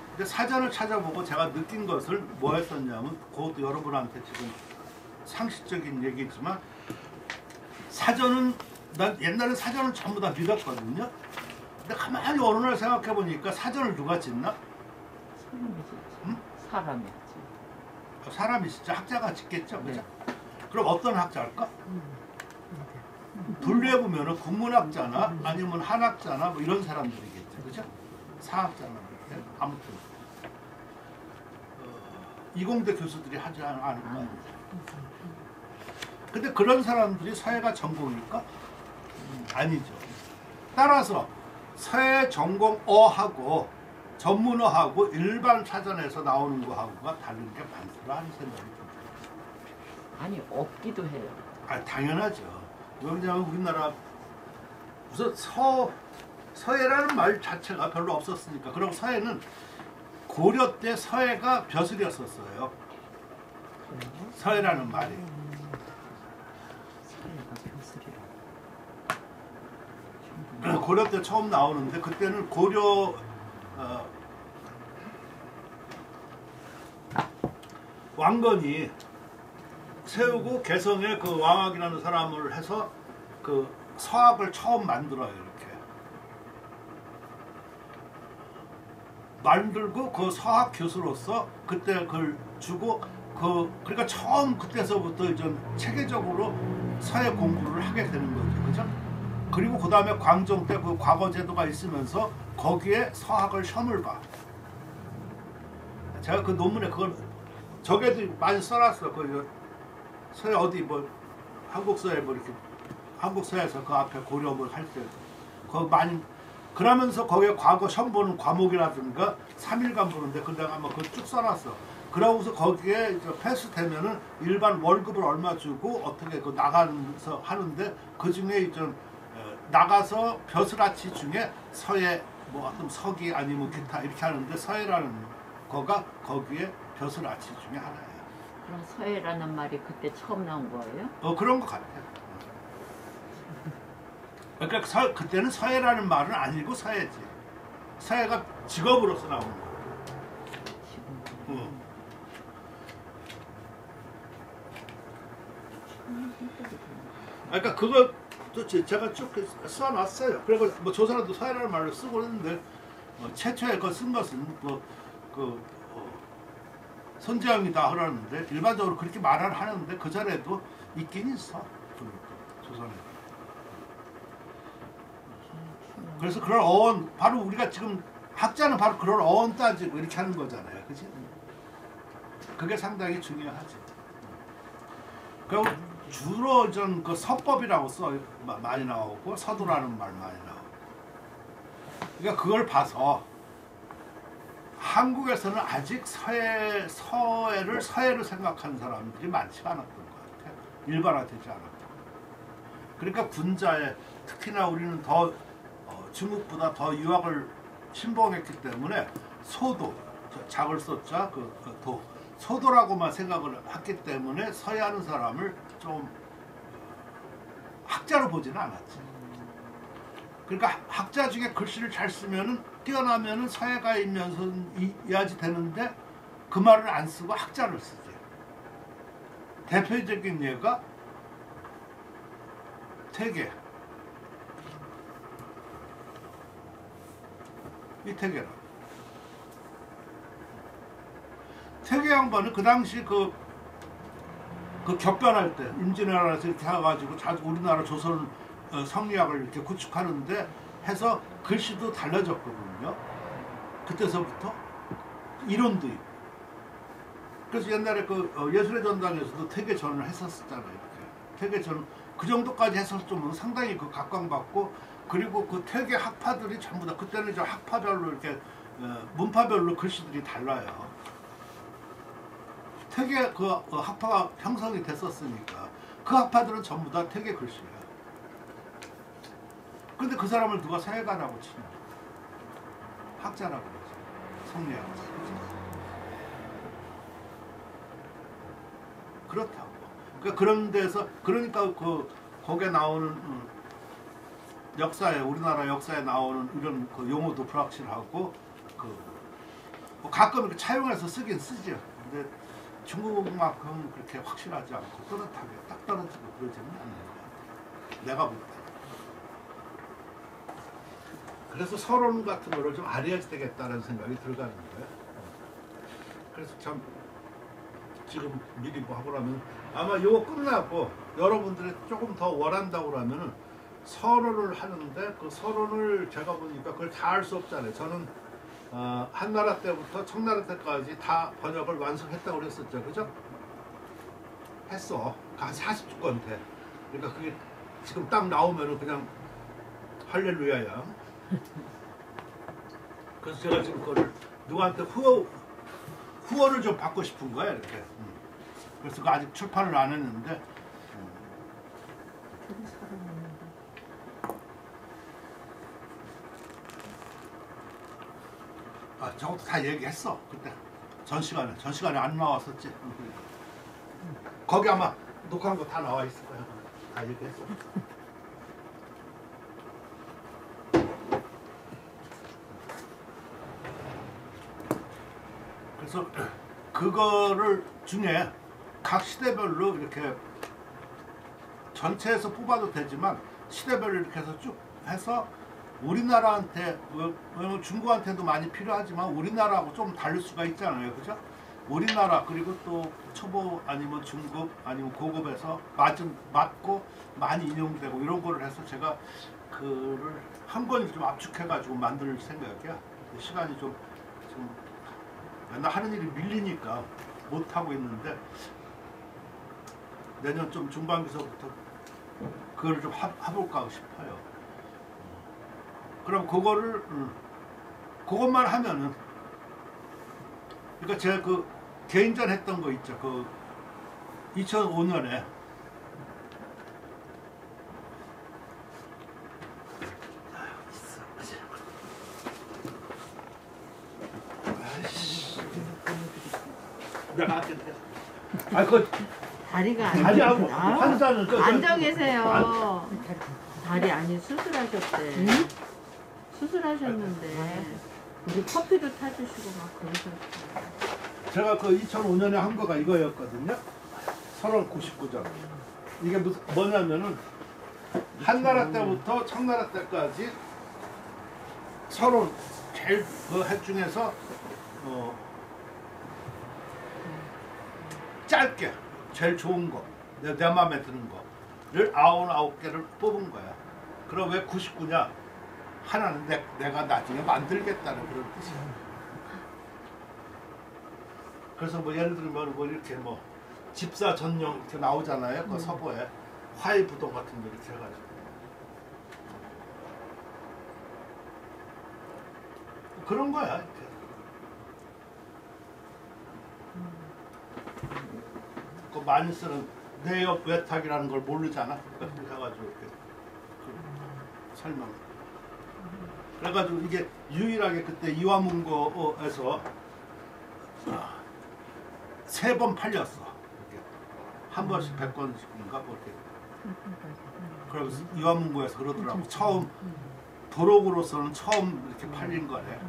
[SPEAKER 1] 근데 사전을 찾아보고 제가 느낀 것을 뭐 했었냐면 그것도 여러분한테 지금 상식적인 얘기지만 사전은 난 옛날에 사전을 전부 다 믿었거든요. 근데 가만히 어느 날 생각해 보니까 사전을 누가 짓나?
[SPEAKER 3] 사람이 짓지.
[SPEAKER 1] 응?
[SPEAKER 3] 사람이 짓지.
[SPEAKER 1] 사람이 진짜 학자가 짓겠죠, 그죠? 그럼 어떤 학자일까? 분류해 보면은 국문학자나 아니면 한학자나 뭐 이런 사람들이겠죠, 그죠? 사학자나 아무튼 이공대 교수들이 하지 않을 거 아니에요. 근데 그런 사람들이 서예가 전공일까? 아니죠. 따라서 서예 전공어하고 전문어하고 일반 사전에서 나오는 거하고가 다른 게 많더라는 생각이 듭니다.
[SPEAKER 3] 아니 없기도 해요.
[SPEAKER 1] 당연하죠. 왜냐하면 우리나라 우선 서예라는 말 자체가 별로 없었으니까. 그럼 서예는 고려 때 서예가 벼슬이었었어요. 서예라는 말이.
[SPEAKER 3] 사례가 벼슬이라.
[SPEAKER 1] 고려 때 처음 나오는데 그때는 고려 왕건이 세우고 개성의 그 왕학이라는 사람을 해서 그 서학을 처음 만들어요. 이렇게 만들고 그 서학 교수로서 그때 그걸 주고 그러니까 처음 그때서부터 이제 체계적으로 서예 공부를 하게 되는 거죠. 그죠? 그리고 그 다음에 광종 때 그 과거 제도가 있으면서 거기에 서학을 시험을 봐. 제가 그 논문에 그걸 저게도 많이 써놨어. 그 서예 어디 뭐 한국 서예 뭐 이렇게 한국 서예에서 그 앞에 고려물 할 때 그 많이 그러면서 거기에 과거 시험 보는 과목이라든가 3일간 보는데 그 내가 아마 그걸 쭉 써놨어. 그러고서 거기에 이제 패스되면은 일반 월급을 얼마 주고 어떻게 그 나가면서 하는데 그 중에 이제 나가서 벼슬아치 중에 서예 뭐 어떤 서기 아니면 기타 이렇게 하는데 서예라는 거가 거기에 벼슬아치 중에 하나예요.
[SPEAKER 3] 그럼 서예라는 말이 그때 처음 나온 거예요?
[SPEAKER 1] 그런 것 같아요. 그러니까 그때는 서예라는 말은 아니고 서예지. 서예가 직업으로서 나오는 거예요. 그러니까 그것도 제가 쭉 써놨어요. 그리고 뭐 조선에도 서예라는 말을 쓰고 있는데 최초에 그 쓴 것은 선지왕이다 하라는데 일반적으로 그렇게 말을 하는데 그 전에도 있긴 있어. 조선에. 그래서 그런 어원 바로 우리가 지금 학자는 바로 그런 어원 따지고 이렇게 하는 거잖아요. 그치? 그게 상당히 중요하지. 그리고 주로 전 그 서법이라고 많이 나오고 서도라는 말 많이 나오고. 그러니까 그걸 봐서 한국에서는 아직 서예를 생각하는 사람들이 많지 않았던 것 같아요. 일반화되지 않았고. 그러니까 군자에 특히나 우리는 더 중국보다 더 유학을 신봉했기 때문에 소도 작을 소자 도 소도라고만 생각을 했기 때문에 서예하는 사람을 좀 학자로 보지는 않았지. 그러니까 학자 중에 글씨를 잘 쓰면은 뛰어나면은 서예가이면서 이해야지 되는데 그 말을 안 쓰고 학자를 쓰지. 대표적인 예가 태계. 이태계라. 태계 양반은 그 당시 그 격변할 때 임진왜란에서 이렇게 해가지고 우리나라 조선 성리학을 이렇게 구축하는데 해서 글씨도 달라졌거든요. 그때서부터 이론도 있고. 그래서 옛날에 그 예술의 전당에서도 태계전을 했었잖아요. 이렇게. 태계전 그 정도까지 해서 좀 상당히 그 각광받고 그리고 그 태계 학파들이 전부 다 그때는 이제 학파별로 이렇게 문파별로 글씨들이 달라요. 태계 그 학파가 형성이 됐었으니까 그 학파들은 전부 다 태계 글씨야. 근데 그 사람을 누가 서예가라고 치냐? 학자라고 그러지. 성리학. 그렇다고. 그러니까 그런 데서 그러니까 거기에 나오는 역사에 우리나라 역사에 나오는 이런 그 용어도 불확실하고 뭐 가끔 이렇게 차용해서 쓰긴 쓰죠. 근데 중국만큼 그렇게 확실하지 않고 또렷하게 딱 떨어지고 그러지는 않는 것 같아요. 내가 볼 때. 그래서 서론 같은 거를 좀 알아야지 되겠다는 생각이 들어가는 거예요. 그래서 참 지금 미리 뭐 하고 나면 아마 이거 끝나고 여러분들이 조금 더 원한다고 그러면은 서론을 하는데 그 서론을 제가 보니까 그걸 다 할 수 없잖아요. 저는 한나라 때부터 청나라 때까지 다 번역을 완성했다고 그랬었죠. 그죠? 했어. 한 40주권 돼. 그러니까 그게 지금 딱 나오면은 그냥 할렐루야야. 그래서 제가 지금 그거를 누구한테 후원을 좀 받고 싶은 거야. 이렇게. 그래서 그 아직 출판을 안 했는데 저것도 다 얘기했어. 그때 전시관에 안 나왔었지. 거기 아마 녹화한 거 다 나와 있을 거야. 다 얘기했어. 그래서 그거를 중에 각 시대별로 이렇게 전체에서 뽑아도 되지만 시대별로 이렇게 해서 쭉 해서 우리나라한테 왜냐면 중국한테도 많이 필요하지만 우리나라하고 좀 다를 수가 있잖아요, 그죠? 우리나라 그리고 또 초보 아니면 중급 아니면 고급에서 맞고 많이 인용되고 이런 거를 해서 제가 그를 한 권을 좀 압축해가지고 만들 생각이야. 시간이 좀 맨날 하는 일이 밀리니까 못 하고 있는데 내년 좀 중반기서부터 그걸 좀 해볼까 싶어요. 그럼 그것만 하면은 그러니까 제가 그 개인전 했던 거 있죠. 그 2005년에 내가 할텐데. 그
[SPEAKER 4] 다리가
[SPEAKER 1] 다리하고
[SPEAKER 4] 아,
[SPEAKER 1] 환자는
[SPEAKER 3] 앉아 계세요. 다리 아니 수술하셨대. 수술하셨는데 우리 커피도 타주시고 막 그러셨어요.
[SPEAKER 1] 제가 그 2005년에 한 거가 이거였거든요. 서론 99점. 이게 뭐냐면은 한나라 때부터 청나라 때까지 서론 제일 그 해 중에서 짧게 제일 좋은 거, 내 마음에 드는 거를 99개를 뽑은 거야. 그럼 왜 99냐? 하나는 내가 나중에 만들겠다는 그런 뜻이야. 그래서 뭐 예를 들면 뭐 이렇게 뭐 집사 전용 이렇게 나오잖아요. 그 서부에 화해 부동 같은 거 이렇게 해가지고 그런 거야. 이렇게. 그 많이 쓰는 내역 외탁이라는 걸 모르잖아. 그렇게 해가지고 이렇게 설명. 그래가지고 이게 유일하게 그때 이화문고에서 3번 팔렸어. 이렇게. 한 번씩 100권씩인가 뭐 이렇게. 그래서 이화문고에서 그러더라고. 처음 도록으로서는 처음 이렇게 팔린 거래.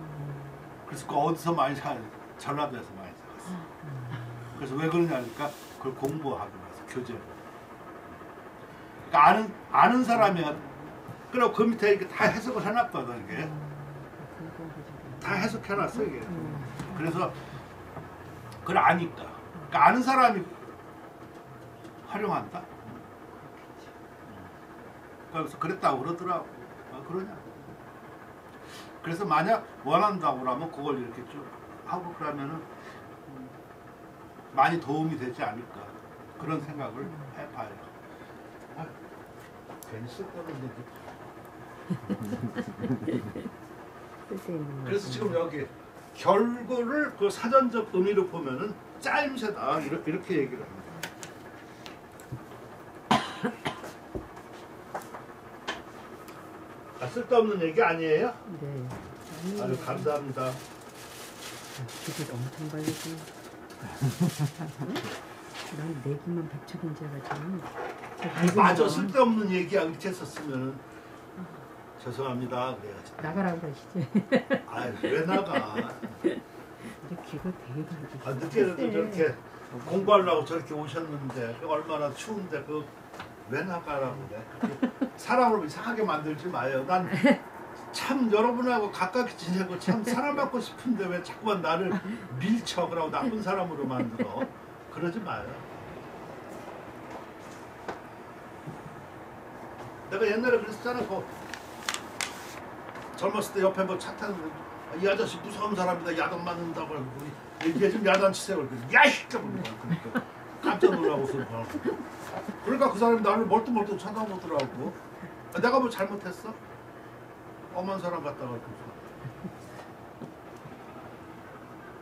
[SPEAKER 1] 그래서 그 어디서 많이 사? 전라도에서 많이 사갔어. 그래서 왜 그러냐니까 그걸 공부하기 위해서 교재를. 그러니까 아는 사람이야. 그리고 그 밑에 이렇게 다 해석을 해놨거든 이게. 다 해석해놨어 이게. 그래서 그걸 아니까. 그러니까 아는 사람이 활용한다. 그래서 그랬다고 그러더라고. 그러냐. 그래서 만약 원한다고 그러면 그걸 이렇게 쭉 하고 그러면은 많이 도움이 되지 않을까. 그런 생각을 해봐요. 괜히 쓸데없는 얘기. 그래서 지금 여기 결구를 그 사전적 의미로 보면은 짜임새다 이렇게 얘기를 합니다. 쓸데없는 얘기 아니에요?
[SPEAKER 4] 네.
[SPEAKER 1] 아유 감사합니다.
[SPEAKER 4] 기술 엄청 발리지. 난 내기만 백척인 줄 알았지.
[SPEAKER 1] 맞아 쓸데없는 얘기 이렇게 했었으면은 죄송합니다 그래야지.
[SPEAKER 4] 나가라고 그러시지.
[SPEAKER 1] 아유 왜 나가?
[SPEAKER 4] 근데 귀가 되게 발리지.
[SPEAKER 1] 늦게라도 저렇게 공부하려고 저렇게 오셨는데 얼마나 추운데 왜 나가라고 그래? 사람을 이상하게 만들지 마요. 난 참 여러분하고 가깝게 지내고 참 사랑받고 싶은데 왜 자꾸만 나를 밀쳐 그러고 나쁜 사람으로 만들어? 그러지 마요. 내가 옛날에 그랬었잖아. 젊었을 때 옆에 뭐 차 타는 이 아저씨 무서운 사람이다. 야단 맞는다고 그러고 얘 좀 야단 치세요. 야이씨! 그러니까 깜짝 놀라고서 그러니까 그 사람이 나를 멀뚱멀뚱 쳐다보더라고. 내가 뭐 잘못했어? 엄한 사람 같다가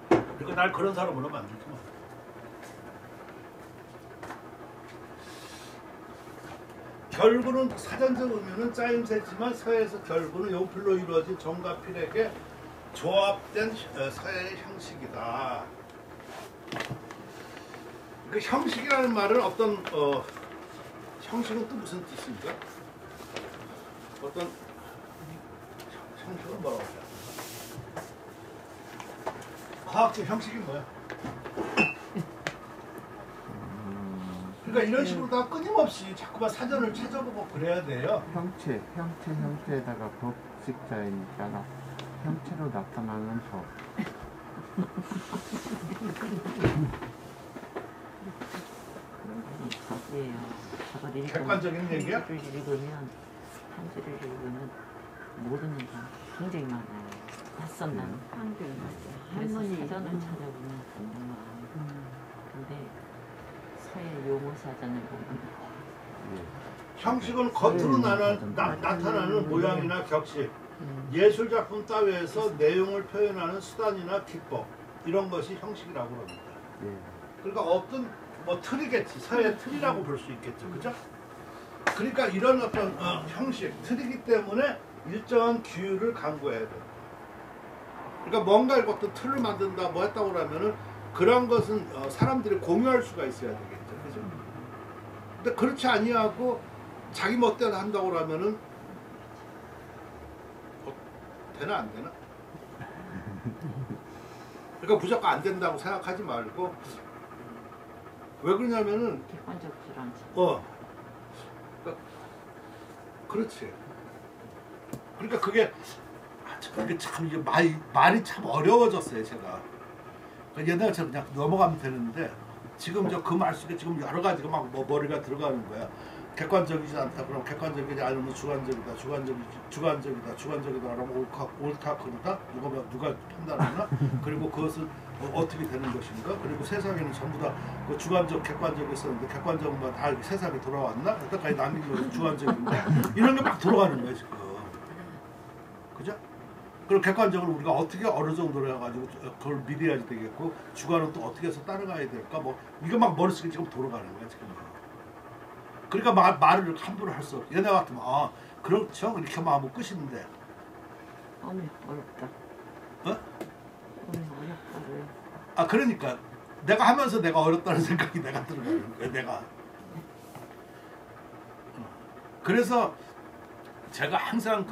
[SPEAKER 1] 그러니까 날 그런 사람으로 만들지 마. 결구는 사전적 의미는 짜임새지만 서해에서 결구는 요필로 이루어진 정과 필에게 조합된 서해의 형식이다. 그 형식이라는 말은 어떤 형식은 또 무슨 뜻입니까? 어떤 형식은 뭐라고 해야 과학적 형식이 뭐야? 그러니까 이런 식으로 다 끊임없이 자꾸만 사전을 찾아보고 그래야 돼요.
[SPEAKER 2] 형체에다가 법식자이니까 형체로 나타나는 법.
[SPEAKER 5] 법이에요. 저걸 읽으면,
[SPEAKER 1] 객관적인 얘기야?
[SPEAKER 5] 편지를 읽으면 모르는 거 굉장히 많아요. 낯선 단어.
[SPEAKER 3] 한글
[SPEAKER 5] 그래서
[SPEAKER 3] 할머니
[SPEAKER 5] 사전을 찾아보면 금방 근데 서예 용어 사전을 보면
[SPEAKER 1] 형식은 겉으로 나타나는 모양이나 격식, 예술 작품 따위에서 내용을 표현하는 수단이나 기법 이런 것이 형식이라고 합니다.
[SPEAKER 2] 예.
[SPEAKER 1] 그러니까 어떤 뭐 틀이겠지, 서예 틀이라고 볼 수 있겠죠, 그죠? 그러니까 이런 어떤 형식, 틀이기 때문에 일정한 규율을 강구해야 돼. 그러니까 뭔가 이것도 틀을 만든다, 뭐 했다고 그러면은 그런 것은 사람들이 공유할 수가 있어야 되겠죠, 그죠? 근데 그렇지 아니하고 자기 멋대로 한다고 그러면은 되나 안 되나? 그러니까 무조건 안 된다고 생각하지 말고 왜 그러냐면은
[SPEAKER 5] 객관적이지 않지.
[SPEAKER 1] 그러니까 그렇지. 그러니까 그게 그게 참 이게 말이 참 어려워졌어요 제가. 그러니까 옛날처럼 그냥 넘어가면 되는데 지금 저 그 말 속에 지금 여러 가지가 막 뭐 머리가 들어가는 거야. 객관적이지 않다 그럼 객관적이지 않으면 주관적이다. 주관적이다 그러면 옳다 그러다 누가 판단하나? 그리고 그것은 어떻게 되는 것인가? 그리고 세상에는 전부 다 그 주관적, 객관적 있었는데 객관적만 다 세상에 돌아왔나? 여태까지 남긴 것은 주관적인데 이런 게 막 돌아가는 거야 지금. 그죠? 그럼 객관적으로 우리가 어떻게 어느 정도로 해가지고 그걸 믿어야지 되겠고 주관은 또 어떻게 해서 따라가야 될까? 뭐 이게 막 머릿속에 지금 돌아가는 거야 지금. 그러니까 말을 함부로 할 수 없어. 얘네 같으면 그렇죠? 이렇게 하면 끝인데.
[SPEAKER 5] 어머 어렵다.
[SPEAKER 1] 어?
[SPEAKER 5] 어렵다고요.
[SPEAKER 1] 그러니까 내가 하면서 내가 어렵다는 생각이 내가 들어가는 거야 내가. 그래서 제가 항상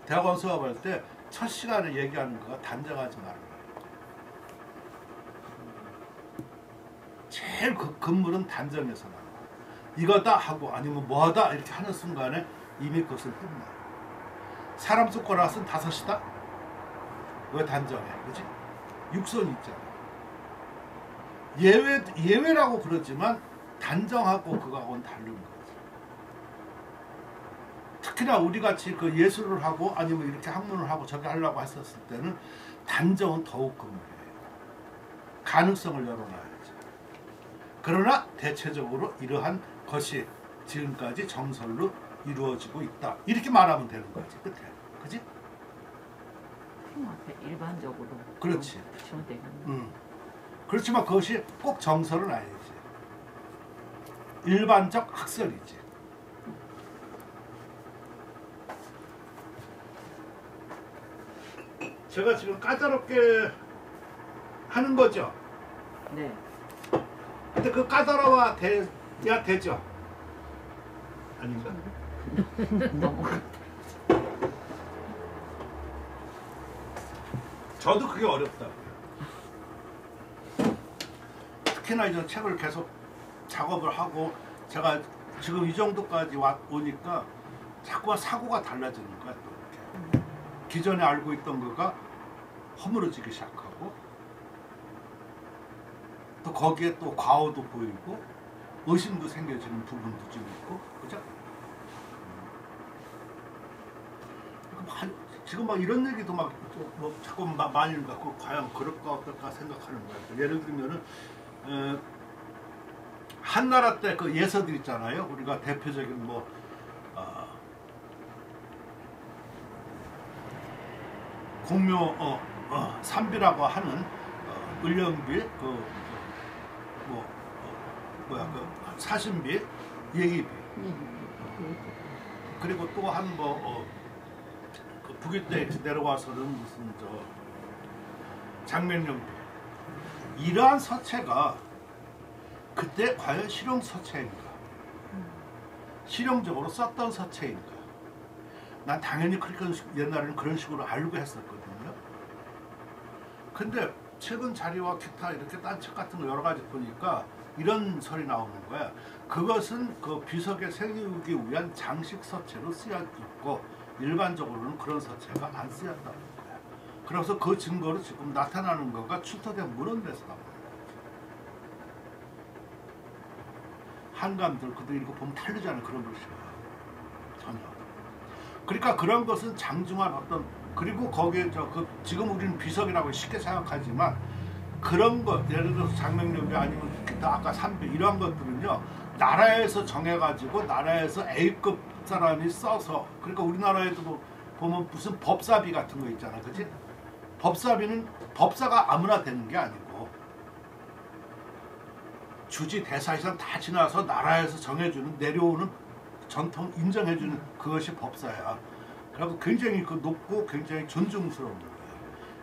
[SPEAKER 1] 대학원 수업할 때 첫 시간에 얘기하는 거가 단정하지 말아라. 제일 근물은 단정해서 나와. 이거다 하고 아니면 뭐하다 이렇게 하는 순간에 이미 그것은 끝나. 사람 손가락은 5이다? 왜 단정해? 그지? 육선이 있잖아. 예외라고 그러지만 단정하고 그거하고는 다른 거지. 특히나 우리같이 그 예술을 하고 아니면 이렇게 학문을 하고 저기 하려고 했었을 때는 단정은 더욱 근무해요. 가능성을 열어놔야지. 그러나 대체적으로 이러한 것이 지금까지 정설로 이루어지고 있다. 이렇게 말하면 되는 거지. 끝에. 그지?
[SPEAKER 5] 앞에 일반적으로.
[SPEAKER 1] 그렇지.
[SPEAKER 5] 지원되는.
[SPEAKER 1] 그렇지만 그것이 꼭 정설은 아니지. 일반적 학설이지. 제가 지금 까다롭게 하는 거죠.
[SPEAKER 5] 네.
[SPEAKER 1] 근데 그 까다로워야 되죠. 아닌가?
[SPEAKER 5] 너무
[SPEAKER 1] 저도 그게 어렵다고요. 특히나 이제 책을 계속 작업을 하고 제가 지금 이 정도까지 오니까 자꾸만 사고가 달라지는 거야. 또 이렇게. 기존에 알고 있던 거가 허물어지기 시작하고 또 거기에 또 과오도 보이고 의심도 생겨지는 부분도 좀 있고 그죠? 지금 막 이런 얘기도 막 뭐 자꾸 많이 갖고 과연 그럴까 어떨까 생각하는 거예요. 예를 들면은 한나라 때 그 예서들 있잖아요. 우리가 대표적인 뭐 공묘 삼비라고 하는 을령비 사신비 예기비 그리고 또 한 그 북위 때 내려와서는 무슨 장면령비 이러한 서체가 그때 과연 실용 서체인가 실용적으로 썼던 서체인가 난 당연히 그렇게 옛날에는 그런 식으로 알고 했었거든요. 근데 최근 자료와 기타 이렇게 딴 책 같은 거 여러 가지 보니까 이런 소리 나오는 거야. 그것은 그 비석에 새기기 위한 장식 서체로 쓰였고 일반적으로는 그런 서체가 안 쓰였다는 거야. 그래서 그 증거로 지금 나타나는 거가 출토된 문헌에서 나오는 거야. 한감들 그들 이거 보면 다르잖아요. 그런 글씨가 전혀. 그러니까 그런 것은 장중한 어떤 그리고 거기에 지금 우리는 비석이라고 쉽게 생각하지만 그런 것 예를 들어서 장명령비 아니면 기타 아까 삼배 이런 것들은요 나라에서 정해가지고 나라에서 A급 사람이 써서 그러니까 우리나라에도 보면 무슨 법사비 같은 거 있잖아, 그치? 법사비는 법사가 아무나 되는 게 아니고 주지 대사 이상 다 지나서 나라에서 정해주는 내려오는 전통 인정해주는 그것이 법사야. 그리고 굉장히 그 높고 굉장히 존중스러운 거예요.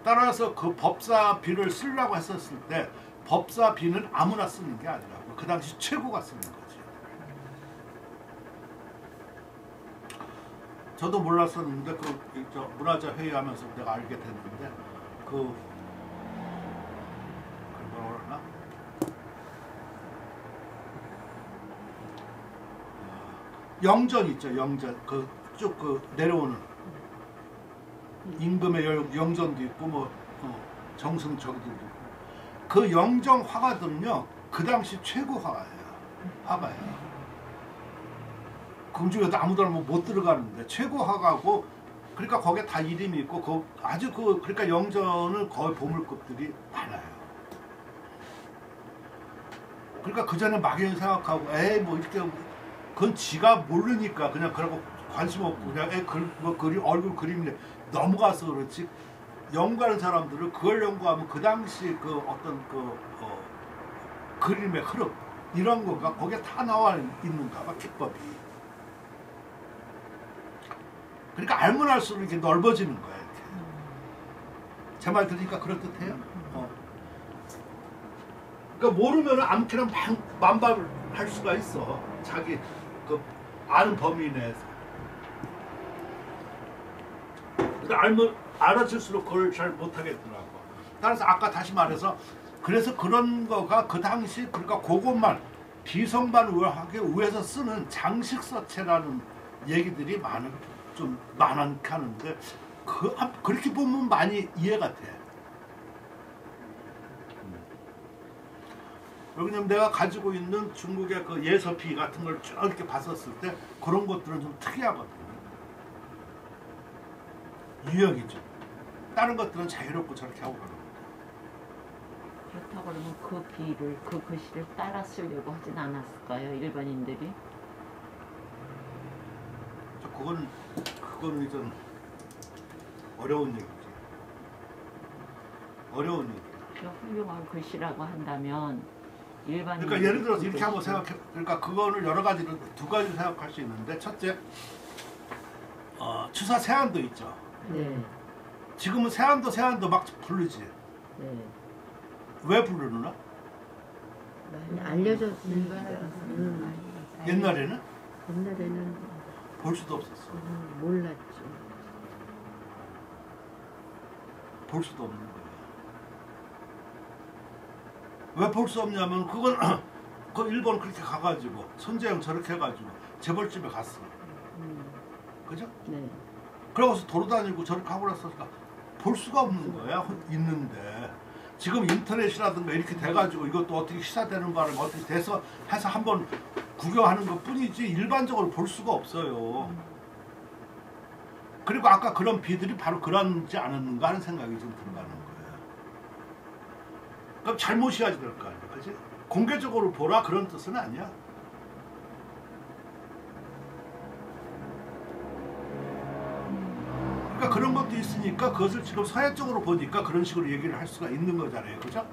[SPEAKER 1] 따라서 그 법사비를 쓰려고 했었을 때 법사비는 아무나 쓰는 게 아니라고 그 당시 최고가 쓰는 거지. 저도 몰랐었는데 그 문화자 회의하면서 내가 알게 됐는데 그 뭐라 그러나 영전 있죠. 영전 그 쭉 그 내려오는 임금의 영전도 있고 뭐 정승적도 있고 그 영정 화가들은요 그 당시 최고 화가예요. 궁중에도 아무도 못 들어가는데 최고 화가고 그러니까 거기에 다 이름이 있고 아주 그러니까 영전은 거의 보물급들이 많아요. 그러니까 그 전에 막연히 생각하고 에이 뭐 이렇게 그건 지가 모르니까 그냥 그러고 관심 없고 그냥 얼굴 그림에 넘어가서 그렇지 연구하는 사람들은 그걸 연구하면 그 당시 그 어떤 그림의 흐름 이런 거가 거기에 다 나와 있는가 봐 기법이. 그러니까 알면 알수록 이렇게 넓어지는 거야. 이렇게. 제 말 들으니까 그럴듯해요? 그러니까 모르면 아무렇게나 만발을 할 수가 있어. 자기 그 아는 범위 내에서. 근데 알면 알아질수록 그걸 잘 못하겠더라고. 따라서 아까 다시 말해서 그래서 그런 거가 그 당시 그러니까 그것만 비성만 하게 위해서 쓰는 장식 서체라는 얘기들이 좀 많게 하는데 그렇게 보면 많이 이해가 돼. 왜냐면 내가 가지고 있는 중국의 그 예서피 같은 걸 쭉 이렇게 봤었을 때 그런 것들은 좀 특이하거든. 유형이죠. 다른 것들은 자유롭고 저렇게 하고 가는 거예요.
[SPEAKER 5] 그렇다고 그러면 그 비를 그 글씨를 따라 쓰려고 하진 않았을까요? 일반인들이?
[SPEAKER 1] 그거는 좀 어려운 얘기지. 어려운 얘기.
[SPEAKER 5] 훌륭한 글씨라고 한다면 일반인.
[SPEAKER 1] 그러니까 예를 들어서 이렇게 한번 생각해. 그러니까 그거를 여러 가지로 두 가지로 생각할 수 있는데 첫째, 추사 세안도 있죠.
[SPEAKER 4] 네.
[SPEAKER 1] 지금은 세안도 막 부르지.
[SPEAKER 4] 네.
[SPEAKER 1] 왜 부르나?
[SPEAKER 4] 많이 알려졌으니까.
[SPEAKER 1] 옛날에는
[SPEAKER 4] 옛날에는
[SPEAKER 1] 볼 수도 없었어.
[SPEAKER 4] 몰랐죠.
[SPEAKER 1] 볼 수도 없는 거야. 왜 볼 수 없냐면 그건 그 일본 그렇게 가가지고 손재영 저렇게 해가지고 재벌집에 갔어. 그죠?
[SPEAKER 4] 네.
[SPEAKER 1] 그러고서 돌아다니고 저렇게 하고 그랬으니까 볼 수가 없는 거야. 있는데 지금 인터넷이라든가 이렇게 돼가지고 이것도 어떻게 시사되는 거를 어떻게 돼서 해서 한번 구경하는 것 뿐이지 일반적으로 볼 수가 없어요. 그리고 아까 그런 비들이 바로 그런지 않았는가 하는 생각이 좀 들어가는 거예요. 그럼 잘못이야지 될 거 아니야. 그치? 공개적으로 보라 그런 뜻은 아니야. 그러니까 그런 것도 있으니까 그것을 지금 서해적으로 보니까 그런 식으로 얘기를 할 수가 있는 거잖아요. 그죠?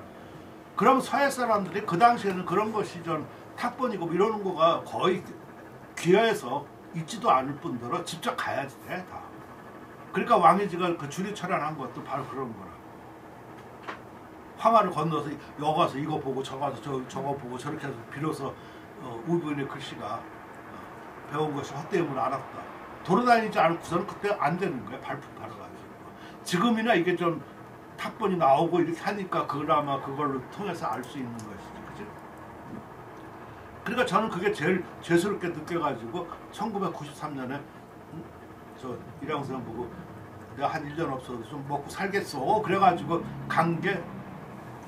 [SPEAKER 1] 그럼 서해 사람들이 그 당시에는 그런 것이 좀 탁본이고 이러는 거가 거의 귀하해서 있지도 않을 뿐더러 직접 가야지 돼, 다. 그러니까 왕이지가 그 주리 철안한 것도 바로 그런 거라고. 황하를 건너서 여기 가서 이거 보고 저거 가서 저거 보고 저렇게 해서 비로소 우부인의 글씨가 배운 것이 헛되임을 알았다. 돌아다니지 않고서는 그때 안 되는 거야. 발품 받아가지고. 지금이나 이게 좀 탁본이 나오고 이렇게 하니까 그나마 그걸로 통해서 알 수 있는 것이지. 그치? 그러니까 저는 그게 제일 죄스럽게 느껴가지고 1993년에 저 일양선 보고 내가 한 1년 없어도 좀 먹고 살겠어. 그래가지고 간 게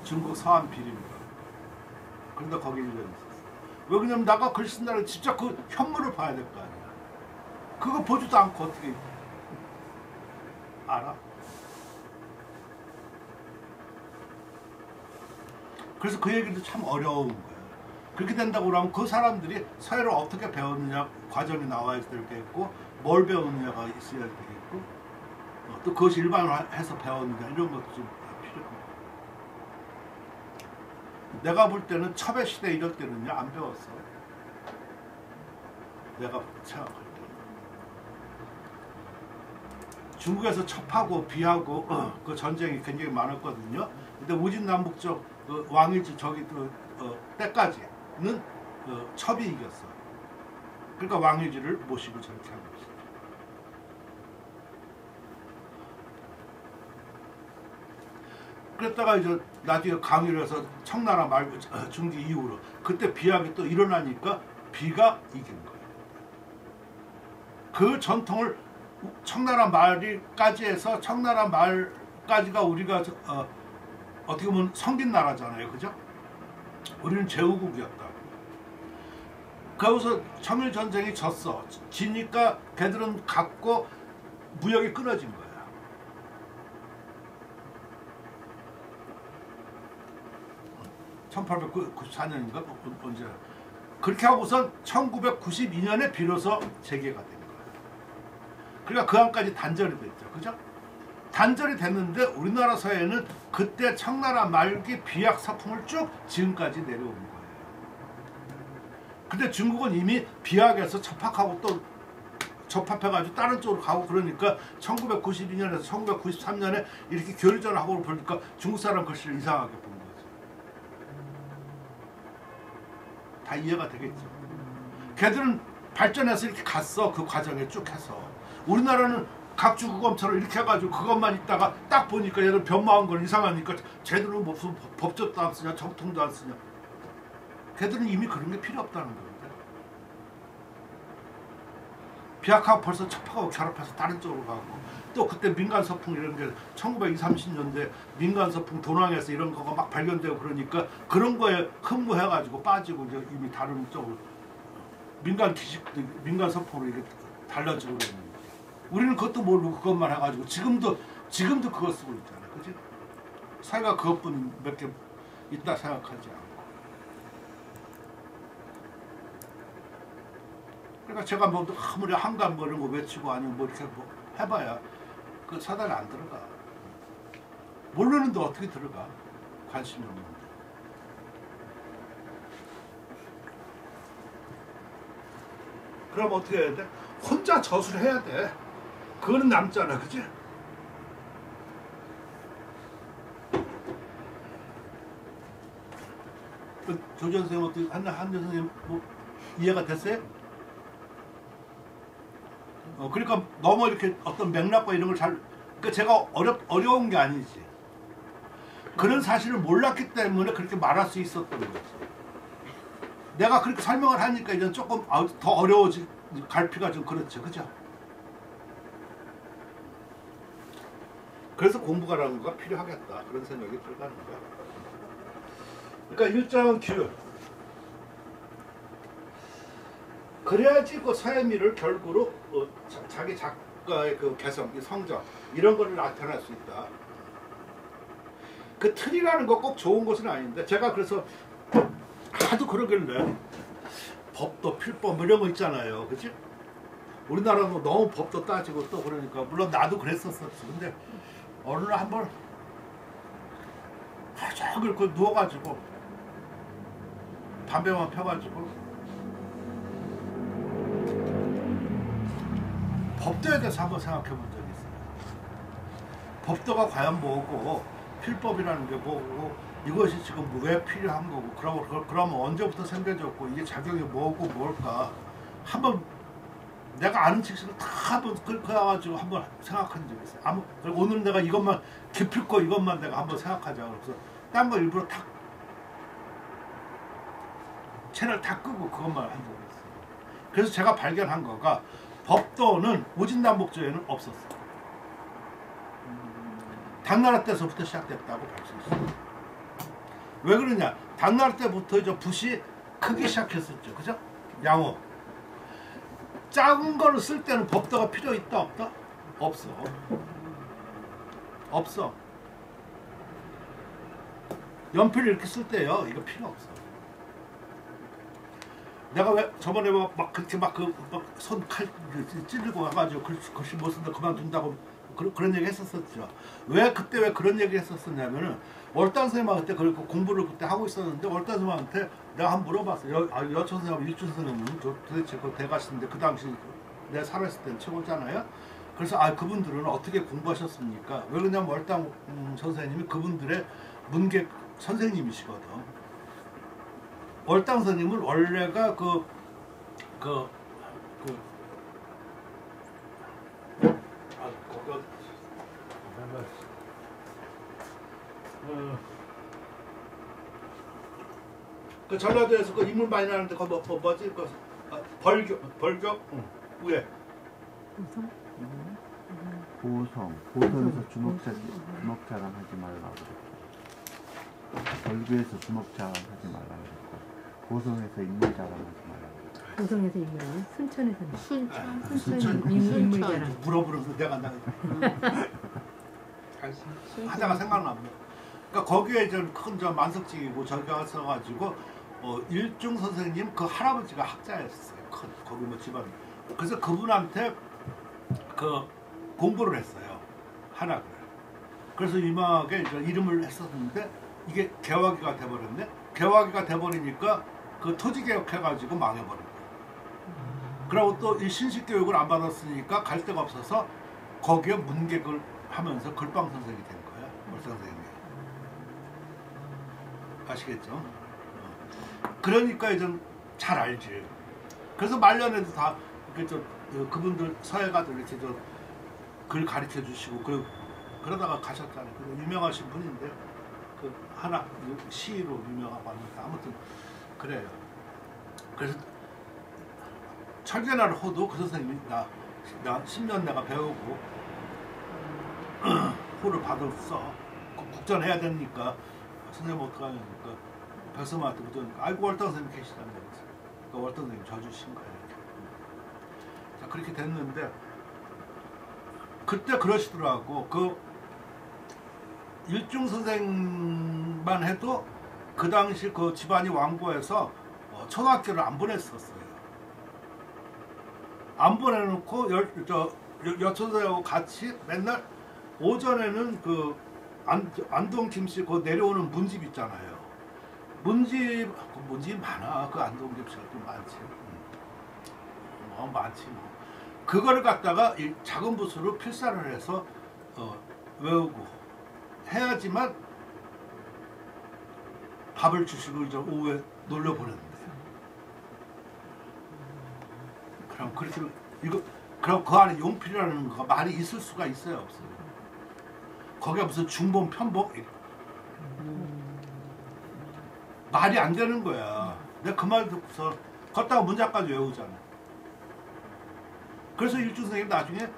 [SPEAKER 1] 중국 서안 비리입니다. 그런데 거기 1년 있었어. 왜 그러냐면 나가 글 쓴다는 진짜 그 현물을 봐야 될 거 아니야. 그거 보지도 않고 어떻게 알아? 그래서 그 얘기도 참 어려운 거예요. 그렇게 된다고 그러면 그 사람들이 사회를 어떻게 배웠느냐 과정이 나와야 되겠고 뭘 배웠느냐가 있어야 되겠고 또 그것이 일반화해서 배웠느냐 이런 것도 좀 필요합니다. 내가 볼 때는 첩의 시대 이럴 때는요 안 배웠어. 내가 생각할 때 중국에서 첩하고 비하고 그 전쟁이 굉장히 많았거든요. 근데 우진남북적 그 왕이지 저기 때까지는 첩이 이겼어. 그러니까 왕유지를 모시고 저렇게 하고 있어. 그랬다가 이제 나중에 강의를 해서 청나라 말고 중기 이후로 그때 비약이 또 일어나니까 비가 이긴 거예요. 그 전통을 청나라 말까지 해서 청나라 말까지가 우리가 어떻게 보면 성긴 나라잖아요. 그죠? 우리는 제후국이었다. 거기서 청일전쟁이 졌어. 지니까 걔들은 갖고 무역이 끊어진 거야. (1894년인가) 언제 그렇게 하고선 1992년에 비로소 재개가 된 거야. 그러니까 그 안까지 단절이 됐죠. 그죠? 단절이 됐는데 우리나라 사회는 그때 청나라 말기 비약 서풍을 쭉 지금까지 내려온 거예요. 근데 중국은 이미 비약에서 접합하고 또 접합해가지고 다른 쪽으로 가고 그러니까 1992년에서 1993년에 이렇게 교류전을 하고 보니까 중국 사람 글씨를 이상하게 본 거죠. 다 이해가 되겠죠. 걔들은 발전해서 이렇게 갔어. 그 과정에 쭉 해서. 우리나라는 각주국엄처럼 이렇게 해가지고 그것만 있다가 딱 보니까 얘들 변모한 걸 이상하니까 제대로 무슨 법조도 안 쓰냐 정통도 안 쓰냐. 걔들은 이미 그런 게 필요 없다는 겁니다. 비약하고 벌써 첩하고 결합해서 다른 쪽으로 가고 또 그때 민간서풍 이런 게 1920, 30년대 민간서풍 도낭에서 이런 거가 막 발견되고 그러니까 그런 거에 흠모해가지고 빠지고 이제 이미 다른 쪽으로 민간 기식, 민간서풍으로 이렇게 달라지고 그러는 거예요. 우리는 그것도 모르고 그것만 해가지고 지금도 그거 쓰고 있잖아. 그치? 사회가 그것뿐 몇 개 있다 생각하지 않고. 그러니까 제가 뭐 아무리 한감 뭐 이런 거 외치고 아니면 뭐 이렇게 뭐 해봐야 그 사단에 안 들어가. 모르는데 어떻게 들어가? 관심이 없는데. 그럼 어떻게 해야 돼? 혼자 저술을 해야 돼. 그거는 남잖아, 그치? 조전 선생님 어떻게 한전 선생님 뭐 이해가 됐어요? 그러니까 너무 이렇게 어떤 맥락과 이런 걸 잘, 그러니까 제가 어려운 게 아니지. 그런 사실을 몰랐기 때문에 그렇게 말할 수 있었던 거지. 내가 그렇게 설명을 하니까 이제 조금 더 어려워질 갈피가 좀 그렇죠, 그죠? 그래서 공부가라는 거가 필요하겠다 그런 생각이 들어가는 거야. 그러니까 일정한 규율. 그래야지 그 서예미를 결국으로 자기 작가의 그 개성, 성적 이런 거를 나타낼 수 있다. 그 틀이라는 거 꼭 좋은 것은 아닌데 제가 그래서 하도 그러길래 법도 필법 뭐 이런 거 있잖아요, 그치? 우리나라는 너무 법도 따지고 또 그러니까 물론 나도 그랬었어. 근데 어느 날 한번 하루 종일 그 누워가지고 담배만 펴가지고 법도에 대해서 한번 생각해 본 적이 있어요. 법도가 과연 뭐고 필법이라는 게 뭐고 이것이 지금 왜 필요한 거고 그러면 언제부터 생겨졌고 이게 작용이 뭐고 뭘까 한번 내가 아는 지식을 다 한번 그래가지고 한번 생각한 적이 있어요. 오늘 내가 이것만 기필코 이것만 내가 한번 생각하자. 그래서 딴 거 일부러 탁 채널 다 끄고 그것만 한 적이 있어요. 그래서 제가 발견한 거가 법도는 오진남북조에는 없었어요. 당나라 때서부터 시작됐다고 볼 수 있어요. 왜 그러냐? 당나라 때부터 저 붓이 크기 시작했었죠. 그죠? 양호. 작은 거를 쓸 때는 법도가 필요 있다 없다? 없어. 없어. 연필을 이렇게 쓸 때요, 이거 필요 없어. 내가 왜 저번에 막 그렇게 막 손 칼 찔리고 와가지고 글씨 못 쓴다 그만둔다고 그런 얘기 했었었죠. 왜 그때 왜 그런 얘기 했었었냐면은 월단 선생님한테 그렇게 공부를 그때 하고 있었는데 월단 선생님한테 내가 한번 물어봤어. 여천 선생님, 일준 선생님은 도대체 그 대가신데 그 당시 내가 살아있을 때는 최고잖아요. 그래서 그분들은 어떻게 공부하셨습니까? 왜 그러냐면 월단 선생님이 그분들의 문계 선생님이시거든. 월당 선생님은 원래가 그 전라도에서 그 인물 많이 나는데 그 뭐지 그 벌교 위에
[SPEAKER 2] 보성에서 주먹자랑 하지 말라고 그랬고, 벌교에서 주먹자랑 하지 말라고 그랬고, 보성에서 인물자랑 하지 말라고 그랬고.
[SPEAKER 4] 고성에서 인물이요? 순천에서는
[SPEAKER 3] 순천.
[SPEAKER 4] 인물자랑.
[SPEAKER 1] 물어보면서 내가 하다가 생각납니다. 그러니까 거기에 큰 만석직이고 저기 왔어가지고 일중 선생님 그 할아버지가 학자였어요. 큰 거기 뭐 집안. 그래서 그분한테 그 공부를 했어요. 한학을. 그래서 유명하게 이름을 했었는데 이게 개화기가 돼버렸네. 개화기가 돼버리니까 그 토지개혁 해가지고 망해버린 거예요. 그리고 또 이 신식교육을 안 받았으니까 갈 데가 없어서 거기에 문객을 하면서 글방 선생이 된 거야. 물 선생님이. 아시겠죠? 그러니까 이제 잘 알지. 그래서 말년에도 다 그분들 서예가들 이렇게 글 가르쳐 주시고 그러다가 가셨잖아요. 유명하신 분인데 그 하나 시로 유명하고 합니다. 아무튼 그래요. 그래서 철계나를 호도 그 선생님이 나 10년 내가 배우고 호를 받았어. 국전해야 되니까 선생님 어떡하냐니까 백성한테 묻으니까 아이고 월당 선생님 계시다는 거지. 그러니까 월당 선생님 져주신 거예요. 자 그렇게 됐는데 그때 그러시더라고. 그 일중 선생만 해도 그 당시 그 집안이 왕고에서 초등학교를 안 보냈었어요. 안 보내놓고 여천사하고 같이 맨날 오전에는 그 안동 김씨 그 내려오는 문집 있잖아요. 문집 많아. 그 안동 김씨가 좀 많지. 많지 뭐. 그거를 갖다가 이 작은 붓으로 필사를 해서 외우고 해야지만 밥을 주시고 이제 오후에 놀러 보냈는데. 그럼 그렇게 그럼 그 안에 용필이라는 거가 말이 있을 수가 있어요, 없어요? 거기가 무슨 중본 편복 말이 안 되는 거야. 내가 그 말 듣고서 걷다가 문장까지 외우잖아. 그래서 일중 선생님 나중에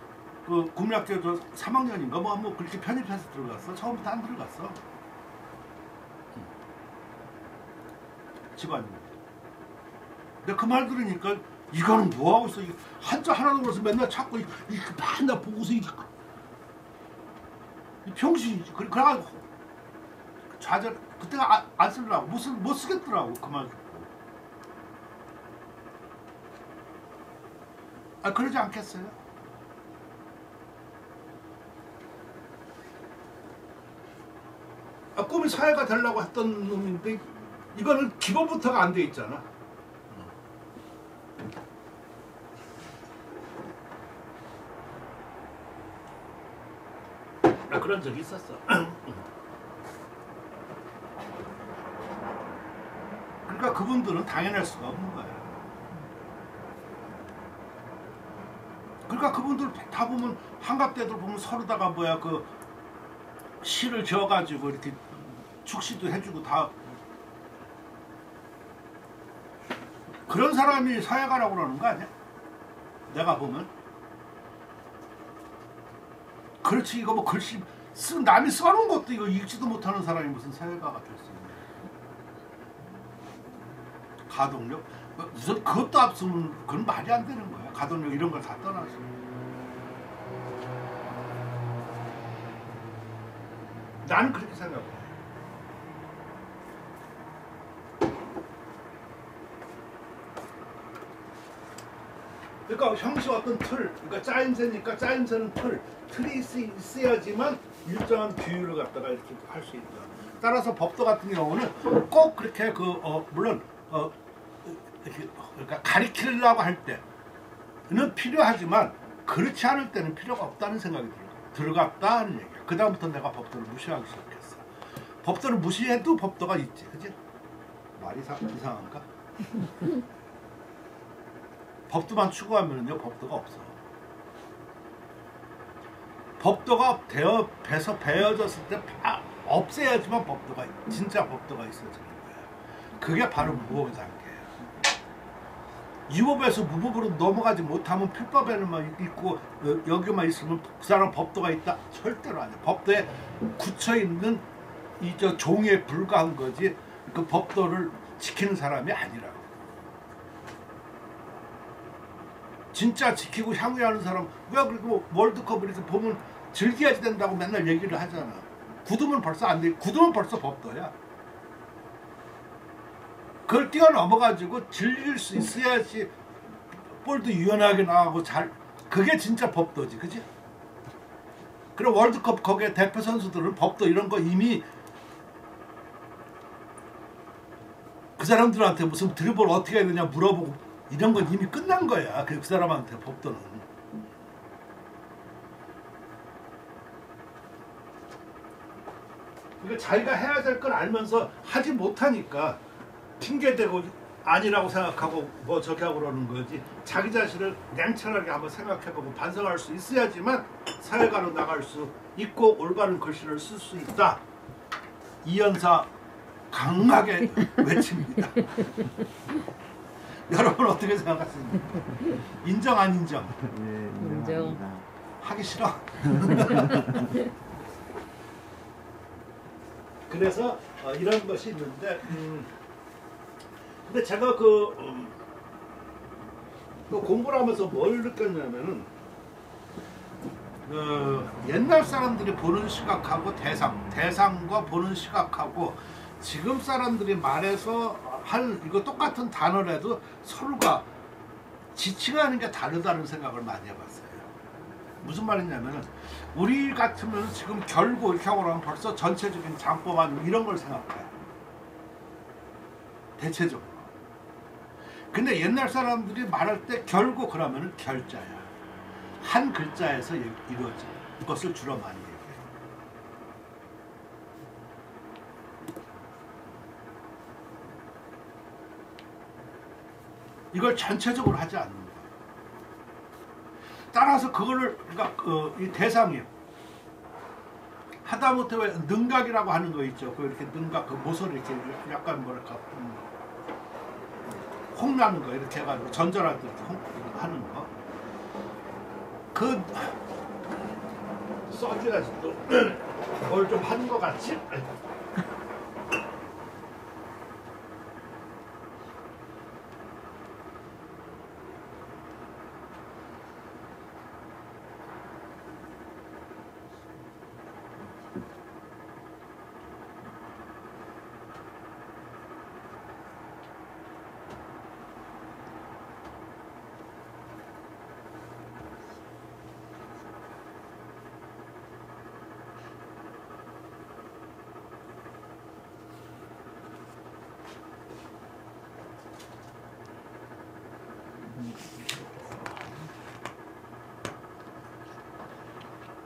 [SPEAKER 1] 그 국민학교 3학년인가 뭐 그렇게 편입해서 들어갔어. 처음부터 안 들어갔어. 집안이. 근데 그 말 들으니까 이거는 뭐하고 있어? 한자 하나도 모르서 맨날 찾고 맨날 보고서 병신이지. 그래가지고 좌절 그때가 안 쓰려고 못 쓰겠더라고 그 말 듣고. 그러지 않겠어요? 꿈이 사회가 되려고 했던 놈인데 이거는 기본부터가 안 돼 있잖아. 그런 적이 있었어. 그러니까 그분들은 당연할 수가 없는 거야. 그러니까 그분들 다 보면 한갑대들 보면 서로다가 그 시를 지어가지고 이렇게 축시도 해주고 다 그런 사람이 사회가라고 그러는 거 아니야? 내가 보면. 그렇지, 이거 뭐 글씨 남이 써놓은 것도 이거 읽지도 못하는 사람이 무슨 사회가가 될 수 있냐. 가동력? 무슨 그것도 앞서면 그건 말이 안 되는 거야. 가동력 이런 걸 다 떠나서. 나는 그렇게 생각해. 그러니까 형식 어떤 틀, 그러니까 짜임새니까 짜임새는 틀이 있어야지만 일정한 규율을 갖다가 이렇게 할 수 있다. 따라서 법도 같은 경우는 꼭 그렇게 물론 이렇게 그러니까 가리키려고 할 때는 필요하지만 그렇지 않을 때는 필요가 없다는 생각이 들어갔다 하는 얘기야. 그 다음부터 내가 법도를 무시하기 시작했어. 법도를 무시해도 법도가 있지, 그지? 말이 이상한가? 법도만 추구하면요 법도가 없어. 법도가 배서 베어졌을 때 없애야지만 법도가 진짜 법도가 있어지는 거야. 그게 바로 무법의 단계예요. 유법에서 무법으로 넘어가지 못하면 필법에만 있고 여기만 있으면 그 사람 법도가 있다? 절대로 아니야. 법도에 굳혀 있는 이 종에 불과한 거지 그 법도를 지키는 사람이 아니라고. 진짜 지키고 향유하는 사람 왜 그리고 월드컵을 이렇게 보면 즐겨야지 된다고 맨날 얘기를 하잖아. 굳으면 벌써 안 돼. 굳으면 벌써 법도야. 그걸 뛰어넘어가지고 즐길 수 있어야지 볼도 유연하게 나가고 잘 그게 진짜 법도지, 그지? 그럼 월드컵 거기에 대표 선수들은 법도 이런 거 이미 그 사람들한테 무슨 드리블 어떻게 해야 되냐 물어보고 이런 건 이미 끝난 거야. 그 사람한테 법도는. 그러니까 자기가 해야 될 걸 알면서 하지 못하니까 핑계대고 아니라고 생각하고 뭐 저기 하고 그러는 거지. 자기 자신을 냉철하게 한번 생각해보고 반성할 수 있어야지만 사회가로 나갈 수 있고 올바른 글씨를 쓸 수 있다. 이연사 강하게 외칩니다. 여러분 어떻게 생각하십니까? 인정 안 인정?
[SPEAKER 2] 예, 인정합니다.
[SPEAKER 1] 하기 싫어. 그래서 이런 것이 있는데 근데 제가 그 공부를 하면서 뭘 느꼈냐면은 옛날 사람들이 보는 시각하고 대상과 보는 시각하고 지금 사람들이 말해서 할 이거 똑같은 단어라도 서로가 지칭하는 게 다르다는 생각을 많이 해봤어요. 무슨 말이냐면은 우리 같으면 지금 결고 이렇게 하고 나면 벌써 전체적인 장법안 이런 걸 생각해요. 대체적으로. 근데 옛날 사람들이 말할 때 결고 그러면은 결자야. 한 글자에서 이루어진 것을 주로 많이 얘기해요. 이걸 전체적으로 하지 않는 거예요. 따라서 그거를 그러니까 이 대상이 하다못해 왜 능각이라고 하는 거 있죠. 그 이렇게 능각 그 모서리 이렇게 약간 뭐랄까 홍나는 거 이렇게 해가지고 전절할 때 이렇게 하는 거. 그 써줘야지 또 뭘 좀 하는 것 같지?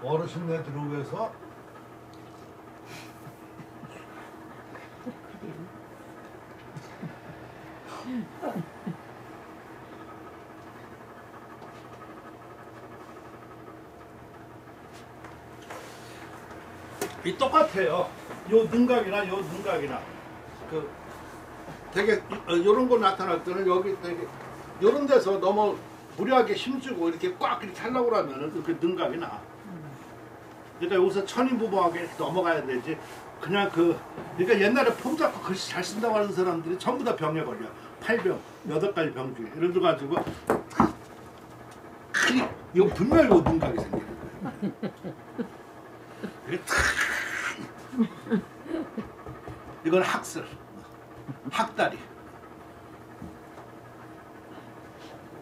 [SPEAKER 1] 어르신네 들어오면서 이 똑같아요. 요 능각이나 요 능각이나 그 되게 이런 거 나타날 때는 여기 되게 이런 데서 너무 무리하게 힘주고 이렇게 꽉 이렇게 하려고 그러면은 그 능각이 나. 그러니까 여기서 천인무보하게 이렇게 넘어가야 되지. 그냥 그러니까 옛날에 폼 잡고 글씨 잘 쓴다고 하는 사람들이 전부 다 병에 걸려. 8병, 8가지 병 중에. 이래 가지고 이거 분명히 이거 능각이 생기는 거예요. 이게 이건 학설, 학다리.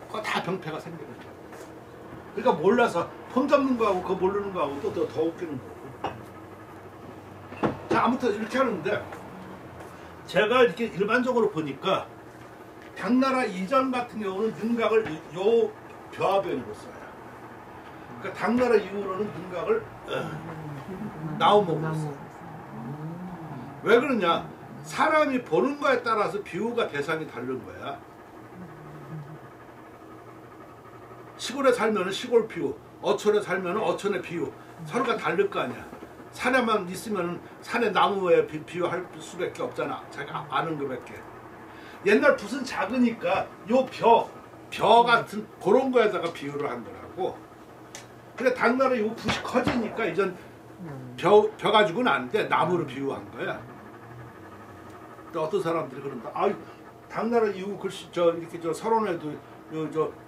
[SPEAKER 1] 그거 다 병폐가 생기는 거야. 그러니까 몰라서 폼 잡는 거하고 그거 모르는 거하고 또 더 웃기는 거고. 자, 아무튼 이렇게 하는데 제가 이렇게 일반적으로 보니까 당나라 이전 같은 경우는 능각을 요 벼변으로 써요. 그러니까 당나라 이후로는 능각을 나무목으로 써요. 왜 그러냐? 사람이 보는 거에 따라서 비유가 대상이 다른 거야. 시골에 살면 시골 비유, 어촌에 살면 어촌의 비유, 서로가 다를 거 아니야. 산에만 있으면 산의 나무에 비유할 수밖에 없잖아. 자기가 아는 것밖에. 옛날 붓은 작으니까 요 벼 같은 그런 거에다가 비유를 한 거라고. 근데 당나라 요 붓이 커지니까 이젠 벼 가지고는 안 돼. 나무로 비유한 거야. 또 어떤 사람들이 그런다. 아유, 당나라 이후 글씨 이렇게 서론에도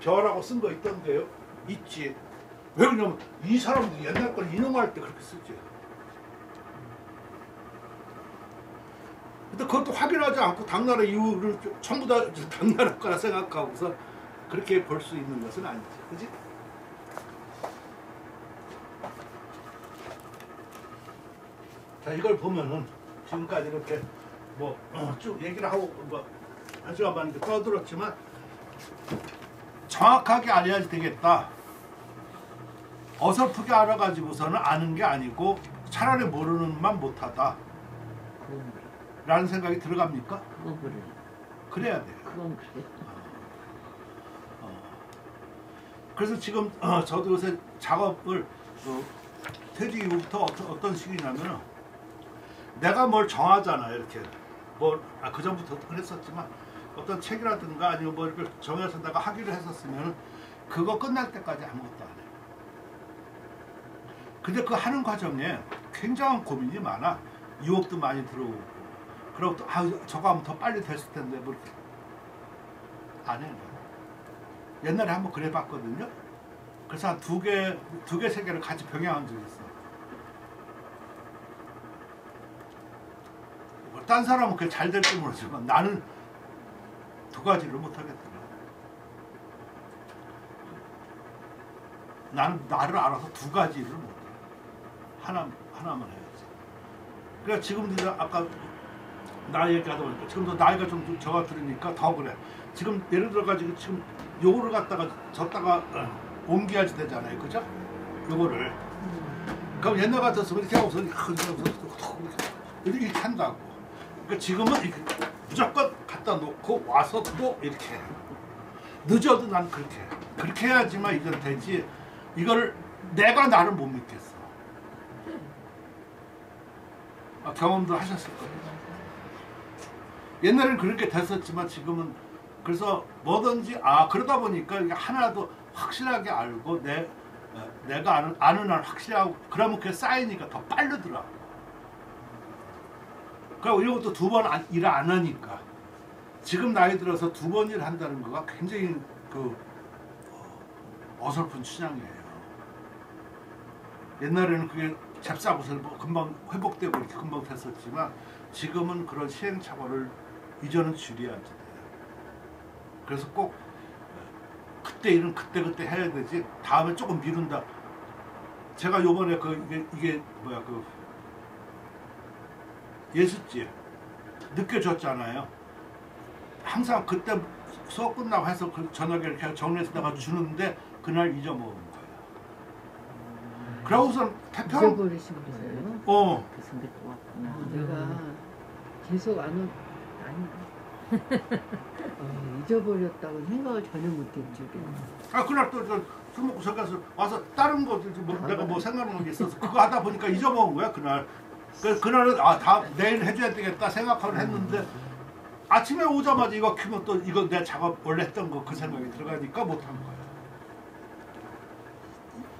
[SPEAKER 1] 벼라고 쓴 거 있던데요. 있지. 왜 그러냐면 이 사람들이 옛날 걸 인용할 때 그렇게 쓰지. 근데 그것도 확인하지 않고 당나라 이후를 전부 다 당나라 거라 생각하고서 그렇게 볼 수 있는 것은 아니지. 그지? 자, 이걸 보면은 지금까지 이렇게 뭐 쭉 얘기를 하고 뭐 한 시간 반 이렇게 떠들었지만 정확하게 알아야지 되겠다. 어설프게 알아가지고서는 아는 게 아니고 차라리 모르는 만 못하다. 라는 생각이 들어갑니까?
[SPEAKER 5] 그건 그래.
[SPEAKER 1] 그래야 돼요.
[SPEAKER 5] 그건 그래.
[SPEAKER 1] 그래서 지금 저도 요새 작업을 퇴직 이후부터 어떤 식이냐면 내가 뭘 정하잖아요. 이렇게 그 전부터 그랬었지만 어떤 책이라든가 아니면 뭐 이렇게 정해서 내가 하기로 했었으면 그거 끝날 때까지 아무것도 안 해. 근데 그 하는 과정에 굉장한 고민이 많아. 유혹도 많이 들어오고. 그리고 또 저거 하면 더 빨리 됐을 텐데 뭐 안 해. 옛날에 한번 그래봤거든요. 그래서 한 두 개, 세 개를 같이 병행한 적이 있어. 딴 사람은 그게 잘 될지 모르지만 나는 두 가지를 못 하겠더라. 나는 나를 알아서 두 가지를 못 해. 하나만 해야지. 그러니까 지금도 아까 나 얘기하다 보니까 지금도 나이가 좀 적어들으니까 더 그래. 지금 예를 들어가지고 지금 요거를 갖다가 졌다가 옮겨야지 되잖아요, 그죠? 요거를. 그럼 옛날 같았으면 이렇게 하고서 이렇게 한다고. 그러니까 지금은 이렇게 무조건 갖다 놓고 와서 또 이렇게 해. 늦어도 난 그렇게 해. 그렇게 해야지만 이건 되지. 이거를 내가 나를 못 믿겠어. 경험도 하셨을 거예요. 옛날에는 그렇게 됐었지만 지금은 그래서 뭐든지 그러다 보니까 이게 하나도 확실하게 알고 내가 아는 한 확실하고 그러면 그게 쌓이니까 더 빠르더라. 그리고 이런 것도 두 번 일 안 하니까 지금 나이 들어서 두 번 일 한다는 거가 굉장히 어설픈 춘향이에요. 옛날에는 그게 잽싸고서 금방 회복되고 이렇게 금방 됐었지만 지금은 그런 시행착오를 이제는 줄여야지 돼요. 그래서 꼭 그때 일은 그때 해야 되지 다음에 조금 미룬다. 제가 요번에 이게 뭐야 예습지 늦게 줬잖아요. 항상 그때 수업 끝나고 해서 저녁에 이렇게 정리해서 내가 주는데 그날 잊어먹은 거예요. 그러고선 태평
[SPEAKER 4] 잊어버리신 거예요?
[SPEAKER 5] 그 생각 왔구나.
[SPEAKER 4] 내가 계속 아니 잊어버렸다고 생각을 전혀 못했죠.
[SPEAKER 1] 그날 또 술 먹고 저기 가서 와서 다른 거 내가 뭐 생각나는 게 있어서 그거 하다 보니까 잊어먹은 거야 그날. 그날은 내일 해줘야 되겠다 생각하고 했는데 아침에 오자마자 이거 켜면 또 이거 내 작업 원래 했던 거 그 생각이 들어가니까 못한 거예요.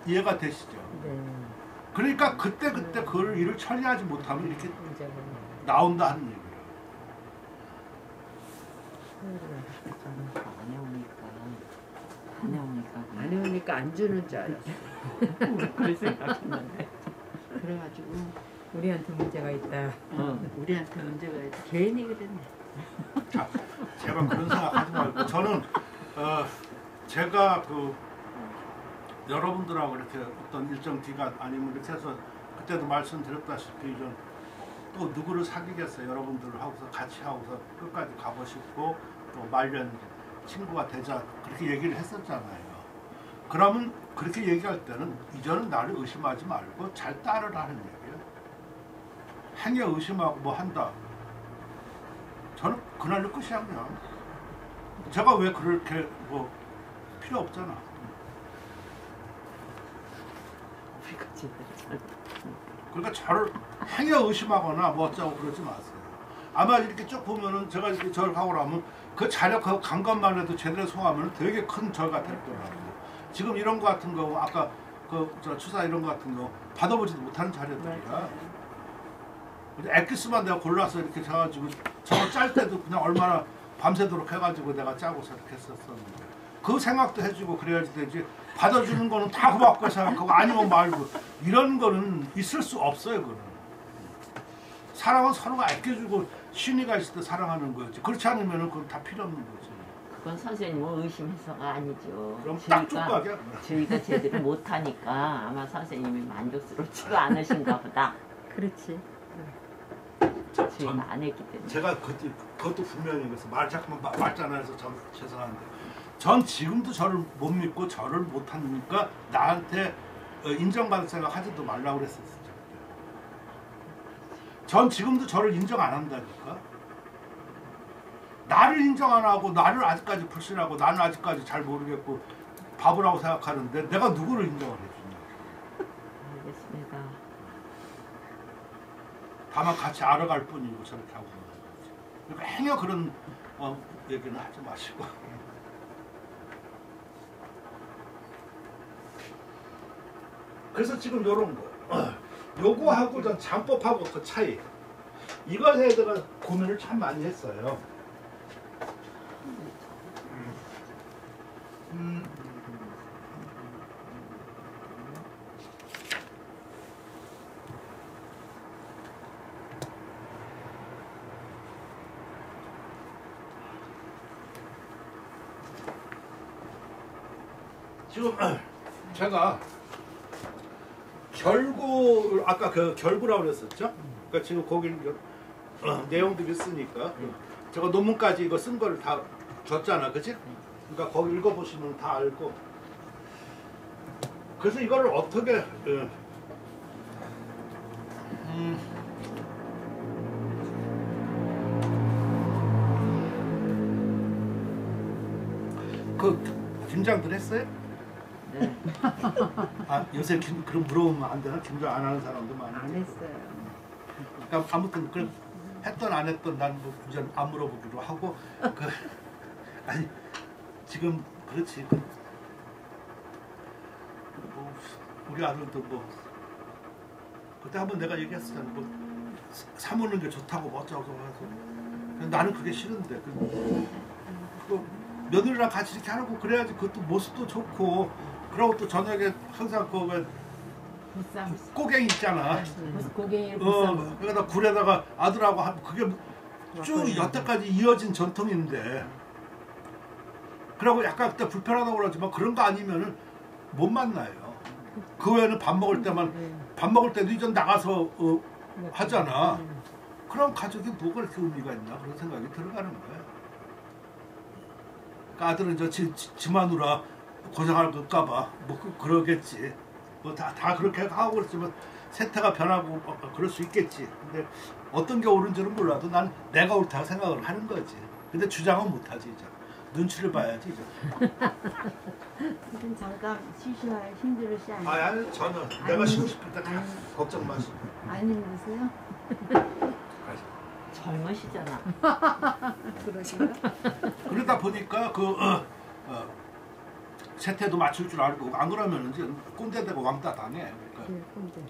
[SPEAKER 1] 이해가 되시죠?
[SPEAKER 4] 네.
[SPEAKER 1] 그러니까 그때 그 일을 처리하지 못하면 이렇게
[SPEAKER 4] 문제가
[SPEAKER 1] 나온다 하는 얘기예요.
[SPEAKER 5] 안 해오니까 안 해오니까
[SPEAKER 4] 안 해오니까 안 주는 줄 알았어.
[SPEAKER 5] 그럴 생각했는데.
[SPEAKER 4] 그래가지고
[SPEAKER 3] 우리한테 문제가 있다.
[SPEAKER 4] 우리한테 문제가 있어. 괜히 그랬네.
[SPEAKER 1] 자, 제발 그런 생각하지 말고 저는 제가 여러분들하고 이렇게 어떤 일정 기간 아니면 이렇게 해서 그때도 말씀드렸다시피 또 누구를 사귀겠어요. 여러분들을 하고서 같이 하고서 끝까지 가고 싶고 또 말년 친구가 되자 그렇게 얘기를 했었잖아요. 그러면 그렇게 얘기할 때는 이제는 나를 의심하지 말고 잘 따르라는 얘기예요. 행여 의심하고 뭐 한다. 저는 그날로 끝이야 그냥. 제가 왜 그렇게 뭐 필요 없잖아.
[SPEAKER 5] 우리가 제대로 잘
[SPEAKER 1] 그러니까 저를 행여 의심하거나 뭐 어쩌고 그러지 마세요. 아마 이렇게 쭉 보면은 제가 이렇게 저를 하고 나면 그 자력 그 감각만 해도 제대로 소화하면 되게 큰 저가 될 거라고. 지금 이런 거 같은 거 아까 저 추사 이런 거 같은 거 받아보지도 못하는 자료들이야. 엑기스만 내가 골라서 이렇게 짜가지고 저거 짤 때도 그냥 얼마나 밤새도록 해가지고 내가 짜고서 이렇게 했었었는데 그 생각도 해주고 그래야지 되지. 받아주는 거는 다 고맙고 생각하고 아니면 말고 이런 거는 있을 수 없어요. 그거는 사랑은 서로가 아껴주고 신의가 있을 때 사랑하는 거지. 그렇지 않으면 그건 다 필요 없는 거지.
[SPEAKER 5] 그건 선생님 뭐 의심해서가 아니죠.
[SPEAKER 1] 그럼 딱 쪽박이야.
[SPEAKER 5] 저희가 제대로 못하니까 아마 선생님이 만족스럽지가 않으신가 보다.
[SPEAKER 3] 그렇지.
[SPEAKER 5] 저희가 안 했기 때문에.
[SPEAKER 1] 제가 그것도 분명히 그래서 자꾸만 말잖아요. 해서 전 죄송한데 전 지금도 저를 못 믿고 저를 못하니까 나한테 인정받을 생각 하지도 말라고 그랬었어요. 전 지금도 저를 인정 안 한다니까. 나를 인정 안 하고 나를 아직까지 불신하고 나는 아직까지 잘 모르겠고 바보라고 생각하는데 내가 누구를 인정을 해주냐.
[SPEAKER 5] 알겠습니다.
[SPEAKER 1] 다만 같이 알아갈 뿐이고 저렇게 하고 있는 거지. 그러니까 행여 그런 얘기는 하지 마시고. 그래서 지금 요런 거 요거하고 전 장법하고 그 차이 이것에 대해서 고민을 참 많이 했어요. 지금 제가 결구 아까 그 결구라고 그랬었죠? 그러니까 지금 거기 내용들이 있으니까 제가 논문까지 이거 쓴 거를 다 줬잖아, 그치? 그러니까 거기 읽어보시면 다 알고. 그래서 이거를 어떻게 김장들 했어요?
[SPEAKER 5] 네.
[SPEAKER 1] 아 요새 그럼 물어보면 안 되나? 김장 안 하는 사람도 많은데.
[SPEAKER 4] 안 했어요.
[SPEAKER 1] 그러니까 아무튼 그 했던 안 했던 난 뭐 이제 안 물어보기로 하고 아니 지금 그렇지 뭐 우리 아들도 뭐 그때 한번 내가 얘기했었잖아. 뭐 사모는 게 좋다고 뭐 어쩌고 해서 나는 그게 싫은데 며느리랑 같이 이렇게 하고 그래야지 그것도 모습도 좋고 그러고 또 저녁에 항상 그거
[SPEAKER 3] 보쌈.
[SPEAKER 1] 꼬갱이 있잖아.
[SPEAKER 3] 고갱이를 보쌈.
[SPEAKER 1] 그러다 굴에다가 아들하고 그게 쭉 여태까지 이어진 전통인데 그러고 약간 그때 불편하다고 그러지만 그런 거 아니면은 못 만나요. 그 외에는 밥 먹을 때만 밥 먹을 때도 이전 나가서 하잖아. 그럼 가족이 뭐가 이렇게 의미가 있나 그런 생각이 들어가는 거야. 그러니까 아들은 저 지 마누라 고생할까봐 뭐 그러겠지. 뭐 다 그렇게 하고 그랬지만 세태가 변하고 그럴 수 있겠지. 근데 어떤 게 옳은지는 몰라도 난 내가 옳다고 생각을 하는 거지. 근데 주장은 못하지 이제. 눈치를 봐야지 이제.
[SPEAKER 3] 선생님 잠깐 쉬셔야 힘들으시 아니에요?
[SPEAKER 1] 아니 전혀. 내가 쉬고 싶을 때 걱정 마시고.
[SPEAKER 3] 안 힘드세요?
[SPEAKER 5] 젊으시잖아.
[SPEAKER 3] 그러신가?
[SPEAKER 1] 그러다 보니까 세태도 맞출 줄 알고 안 그러면 이제 꼰대 되고 왕따 당해. 그러니까
[SPEAKER 3] 네, 근데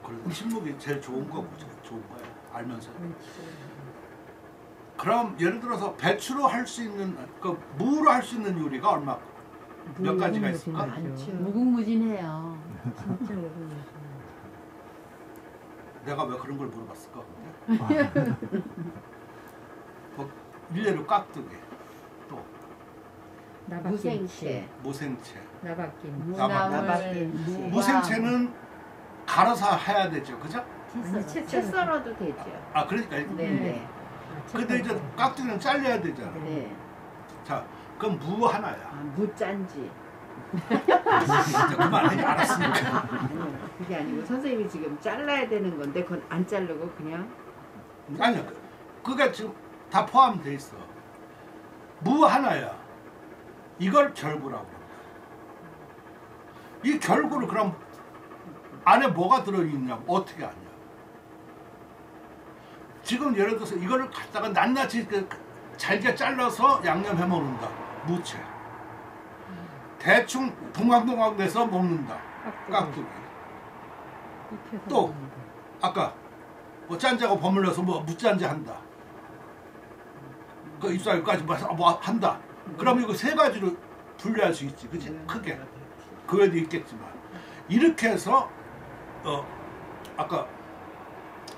[SPEAKER 1] 그래서 식목이 제일 좋은 거고 좋은 거야. 알면서. 그럼 예를 들어서 배추로 할 수 있는 무로 할 수 있는 요리가 얼마 몇 가지가 있을까?
[SPEAKER 4] 많죠.
[SPEAKER 5] 무궁무진해요.
[SPEAKER 3] 진짜 모르겠어요.
[SPEAKER 1] 내가 왜 그런 걸 물어봤을까? 근데? 뭐 일례로 깍두기, 또
[SPEAKER 5] 무생채,
[SPEAKER 1] 무생채.
[SPEAKER 3] 나박김.
[SPEAKER 5] 무나물,
[SPEAKER 1] 무생채는 갈아서 해야 되죠, 그죠?
[SPEAKER 3] 아니,
[SPEAKER 5] 채 썰어도 되죠.
[SPEAKER 1] 아 그러니까.
[SPEAKER 5] 네네.
[SPEAKER 1] 근데 이제 깍두기는 잘려야 되잖아.
[SPEAKER 5] 네.
[SPEAKER 1] 자, 그럼 무 하나야.
[SPEAKER 4] 아, 무짠지.
[SPEAKER 1] 이제 그만해, 알았으니까.
[SPEAKER 4] 아니요, 그게 아니고 선생님이 지금 잘라야 되는 건데 그건 안 자르고 그냥
[SPEAKER 1] 아니야, 그게 지금 다 포함돼 있어. 무 하나야. 이걸 결구라고 합니다. 이 결구를 그럼 안에 뭐가 들어있냐고 어떻게 아냐? 지금 예를 들어서 이거를 갖다가 낱낱이 잘게 잘라서 양념해 먹는다. 무채. 대충 동강동강 내서 먹는다. 깍두기. 또 아까 뭐 짠자고 버물려서 뭐 무짠자 한다. 그 잎사귀까지 뭐 한다. 그럼 이거 세 가지로 분류할 수 있지, 그치? 크게. 그 외에도 있겠지만 이렇게 해서 아까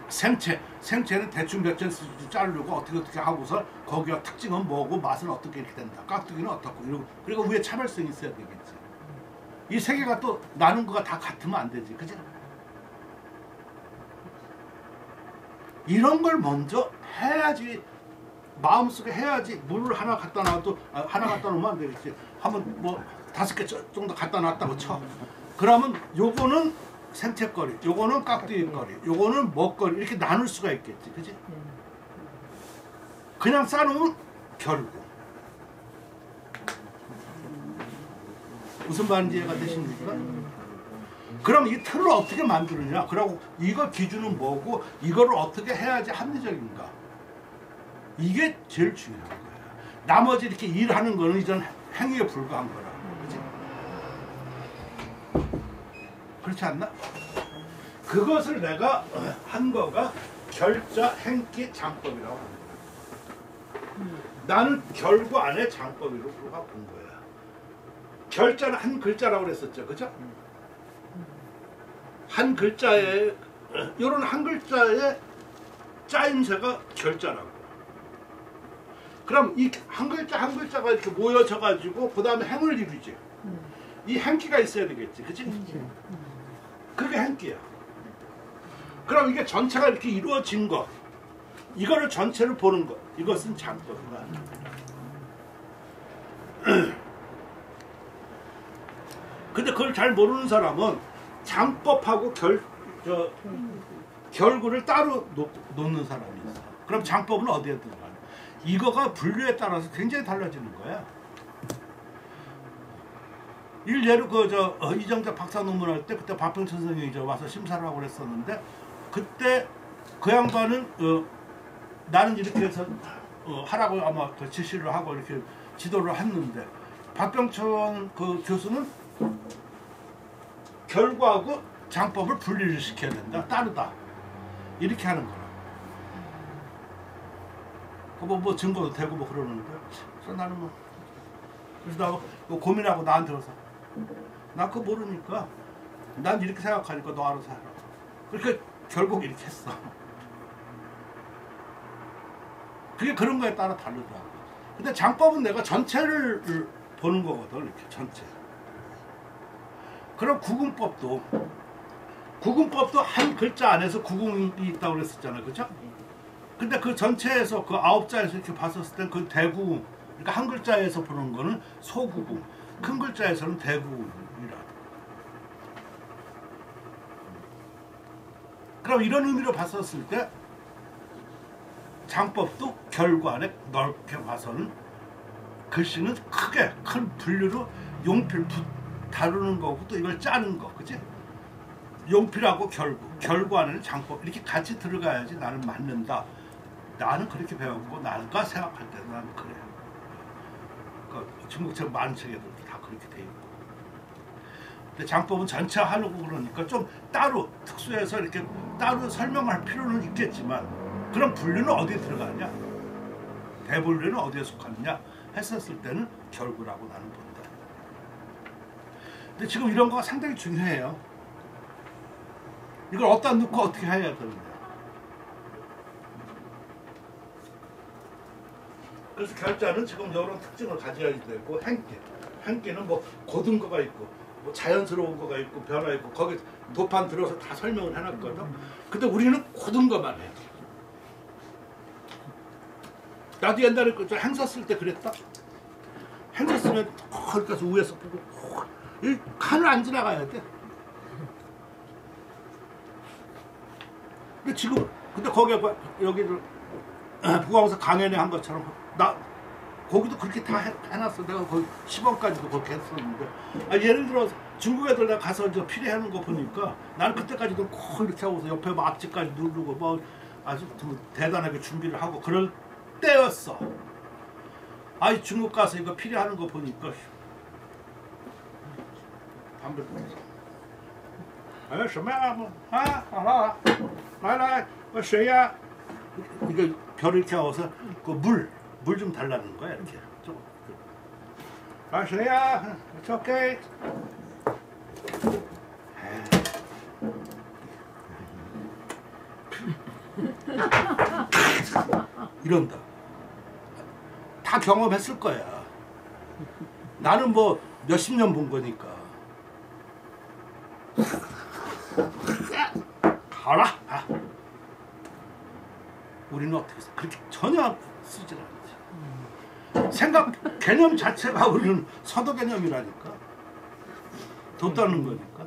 [SPEAKER 1] 생채는 대충 몇 점 자르고 어떻게 하고서 거기가 특징은 뭐고 맛은 어떻게 이렇게 된다. 깍두기는 어떻고 이러고 그리고 위에 차별성이 있어야 되겠지. 이 세 개가 또 나눈 거가 다 같으면 안 되지, 그치? 이런 걸 먼저 해야지. 마음속에 해야지. 물을 하나 갖다 놔도 하나 갖다 놓으면 안 되겠지. 한번 뭐 5개 정도 갖다 놨다고 쳐. 그러면 요거는 생채거리, 요거는 깍두기거리, 요거는 먹거리 이렇게 나눌 수가 있겠지, 그지? 그냥 싸놓으면 결국 무슨 말인지 이해가 되십니까? 그럼 이 틀을 어떻게 만드느냐? 그러고 이거 기준은 뭐고 이거를 어떻게 해야지 합리적인가? 이게 제일 중요한 거야. 나머지 이렇게 일하는 거는 이전 행위에 불과한 거라, 그지? 그렇지 않나? 그것을 내가 한 거가 결자, 행기, 장법이라고 합니다. 나는 결구 안에 장법으로 본 거야. 결자는 한 글자라고 그랬었죠, 그죠? 한 글자에 이런 한 글자의 짜임새가 결자라고. 그럼 이 한 글자 한 글자가 이렇게 모여져 가지고 그 다음에 행을 이루지. 이 행기가 있어야 되겠지, 그치? 그게 행기야. 그럼 이게 전체가 이렇게 이루어진 것, 이거를 전체를 보는 것, 이것은 장법이다. 근데 그걸 잘 모르는 사람은 장법하고 결구를 따로 놓는 사람이 있어. 그럼 장법은 어디에 들어가? 이거가 분류에 따라서 굉장히 달라지는 거야. 일례로 이정재 박사 논문할 때 그때 박병천 선생님이 와서 심사를 하고 그랬었는데 그때 그 양반은 나는 이렇게 해서 하라고 아마 지시를 하고 이렇게 지도를 했는데 박병천 그 교수는 결과하고 장법을 분리를 시켜야 된다. 따르다. 이렇게 하는 거라. 뭐 증거도 되고 뭐 그러는데 그래서 나는 그래서 나 고민하고 나한테 와서 나 그거 모르니까 난 이렇게 생각하니까 너 알아서 해라. 그러니까 결국 이렇게 했어. 그게 그런 거에 따라 다르더라고. 근데 장법은 내가 전체를 보는 거거든. 이렇게 전체. 그럼 구궁법도 한 글자 안에서 구궁이 있다고 그랬었잖아요, 그렇죠? 근데 그 전체에서 그 9자에서 이렇게 봤었을 땐 그 대구궁, 그러니까 한 글자에서 보는 거는 소구궁, 큰 글자에서는 대구궁이라. 그럼 이런 의미로 봤었을 때 장법도 결구 안에 넓게 봐서는 글씨는 크게 큰 분류로 용필 다루는 거고 또 이걸 짜는 거, 그치? 용필하고 결구 안에는 장법 이렇게 같이 들어가야지 나는 맞는다. 나는 그렇게 배웠고 나가 생각할 때는 나는 그래요. 그 중국책 많은 책에도 다 그렇게 돼 있고. 근데 장법은 전체 하려고 그러니까 좀 따로 특수해서 이렇게 따로 설명할 필요는 있겠지만 그럼 분류는 어디에 들어가냐? 대분류는 어디에 속하느냐? 했었을 때는 결구라고 나는 본다. 근데 지금 이런 거가 상당히 중요해요. 이걸 어디다 넣고 어떻게 해야 되는데. 그래서 결자는 지금 이런 특징을 가져야 되고 행기는 뭐 고든 거가 있고 뭐 자연스러운 거가 있고 변화 있고 거기 도판 들어서 다 설명을 해놨거든. 근데 우리는 고든 것만 해. 나도 옛날에 그 행사 쓸 때 그랬다. 행사 쓰면 거기까지 위에서 보고 이 칸을 안 지나가야 돼. 근데 지금 근데 거기에 여기를 부광사 강연회 한 것처럼 나 거기도 그렇게 다 해놨어. 내가 거의 10원까지도 그렇게 했었는데 예를 들어 중국 애들 내가 가서 이제 필요하는 거 보니까 나는 그때까지도 코 이렇게 하고서 옆에 뭐 앞집까지 누르고 뭐 아주 대단하게 준비를 하고 그럴 때였어. 아이 중국 가서 이거 필요하는 거 보니까 담배 피우면서 什么呀好了来来水呀 이거 별을 이렇게 하고서 그 물 좀 달라는 거야 이렇게 좀.水呀 it's okay. 이런다. 다 경험했을 거야. 나는 뭐 몇십 년 본 거니까. 가라. 우리는 어떻게 써? 그렇게 전혀 쓰질 않지. 생각 개념 자체가 우리는 서도 개념이라니까. 뒀다는 거니까.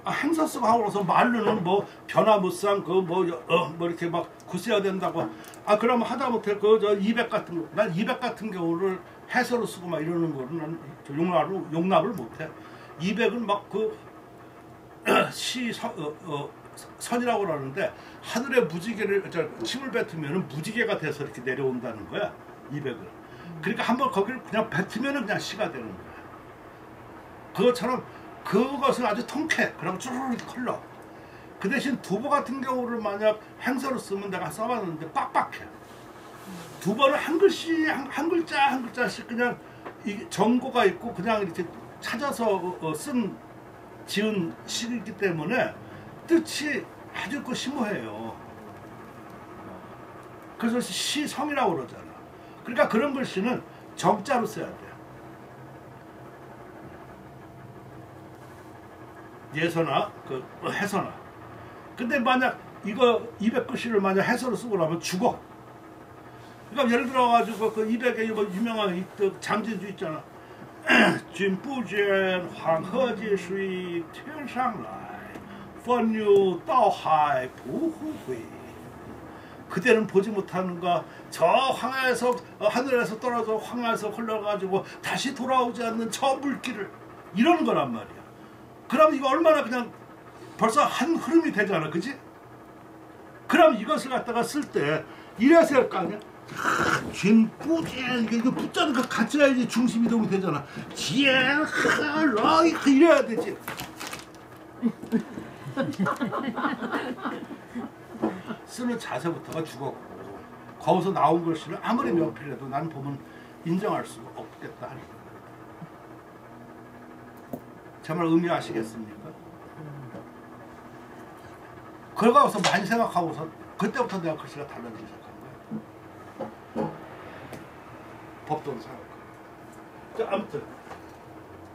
[SPEAKER 1] 행사 쓰고 하고 나서 말로는 뭐 변화무쌍 뭐 이렇게 막 구세야 된다고. 그러면 하다못해 그 저 200 같은 거, 난 200 같은 경우를 해설로 쓰고 막 이러는 거는 난 용납을 못해. 200은 막 그 선이라고 그러는데 하늘에 무지개를 침을 뱉으면 무지개가 돼서 이렇게 내려온다는 거야. 200을. 그러니까 한번 거기를 그냥 뱉으면 그냥 시가 되는 거야. 그것처럼 그것은 아주 통쾌. 그럼 쭈르르 흘러. 그 대신 두보 같은 경우를 만약 행서로 쓰면 내가 써봤는데 빡빡해. 두보는 한 글씨 한 글자 한 글자씩 그냥 이게 정고가 있고 그냥 이렇게 찾아서 지은 시이기 때문에 뜻이 아주 그 심오해요. 그래서 시성이라고 그러잖아. 그러니까 그런 글씨는 정자로 써야 돼. 예서나 해서나. 근데 만약 이거 200글씨를 만약 해서로 쓰고 나면 죽어. 그러니까 예를 들어가지고 그 200에 뭐 유명한 장진주 있잖아. 君不见黄河之水天上来，风流到海不后悔。 그대는 보지 못하는가 저 황하에서 하늘에서 떨어져 황하에서 흘러가지고 다시 돌아오지 않는 저 물길을 이러는 거란 말이야. 그럼 이거 얼마나 그냥 벌써 한 흐름이 되잖아, 그지? 그럼 이것을 갖다가 쓸 때 이래서 할 거 아니야? 진뿌진 이거 붙자는 거 같이 해야지 중심 이동이 되잖아. 지엘하라 이래야 되지. 쓰는 자세부터가 죽었고 거기서 나온 글씨를 아무리 명필해도 난 보면 인정할 수가 없겠다 하는 거예요. 제 말 의미 아시겠습니까? 그러고서 많이 생각하고서 그때부터 내가 글씨가 달라지기 시작한 거야. 법도를 생각하고. 자, 아무튼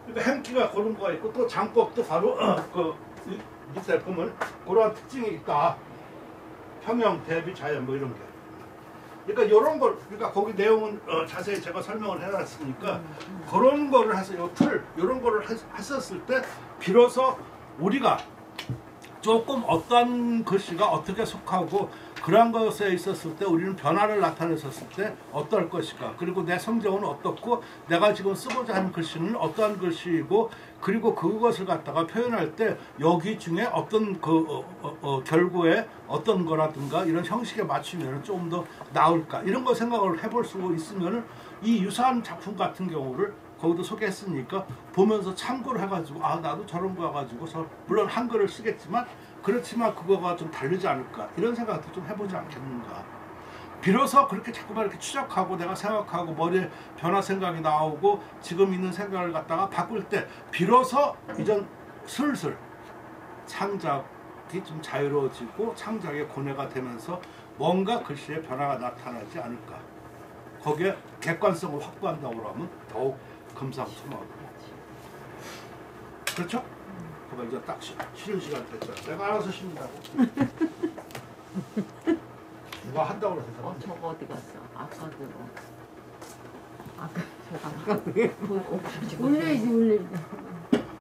[SPEAKER 1] 그러니까 행기가 그런 거가 있고 또 장법도 바로 그 밑에 보면 그러한 특징이 있다. 평형, 대비, 자연 뭐 이런 게. 그러니까 이런 걸 그러니까 거기 내용은 자세히 제가 설명을 해놨으니까 그런 거를 해서 요 틀 이런 거를 했었을 때 비로소 우리가 조금 어떤 글씨가 어떻게 속하고 그러한 것에 있었을 때 우리는 변화를 나타냈었을 때 어떨 것인가, 그리고 내 성정은 어떻고 내가 지금 쓰고자 하는 글씨는 어떠한 글씨이고, 그리고 그것을 갖다가 표현할 때 여기 중에 어떤 결구에 어떤 거라든가 이런 형식에 맞추면 조금 더 나을까, 이런 거 생각을 해볼 수 있으면 이 유사한 작품 같은 경우를 거기도 소개했으니까 보면서 참고를 해가지고 아 나도 저런 거 가지고 물론 한글을 쓰겠지만 그렇지만 그거가 좀 다르지 않을까, 이런 생각도 좀 해보지 않겠는가. 비로소 그렇게 자꾸만 이렇게 추적하고 내가 생각하고 머리에 변화 생각이 나오고 지금 있는 생각을 갖다가 바꿀 때 비로소 이전 슬슬 창작이 좀 자유로워지고 창작의 고뇌가 되면서 뭔가 글씨의 변화가 나타나지 않을까. 거기에 객관성을 확보한다고 하면 더욱 금상첨화하고. 그렇죠? 그럼 이제 딱 쉬는 시간 됐죠. 내가 알아서 쉰다고. 누가 한다고 그래서.
[SPEAKER 5] 저거 어디 갔어? 아까 그거. 아까
[SPEAKER 4] 올려야지 올려야지.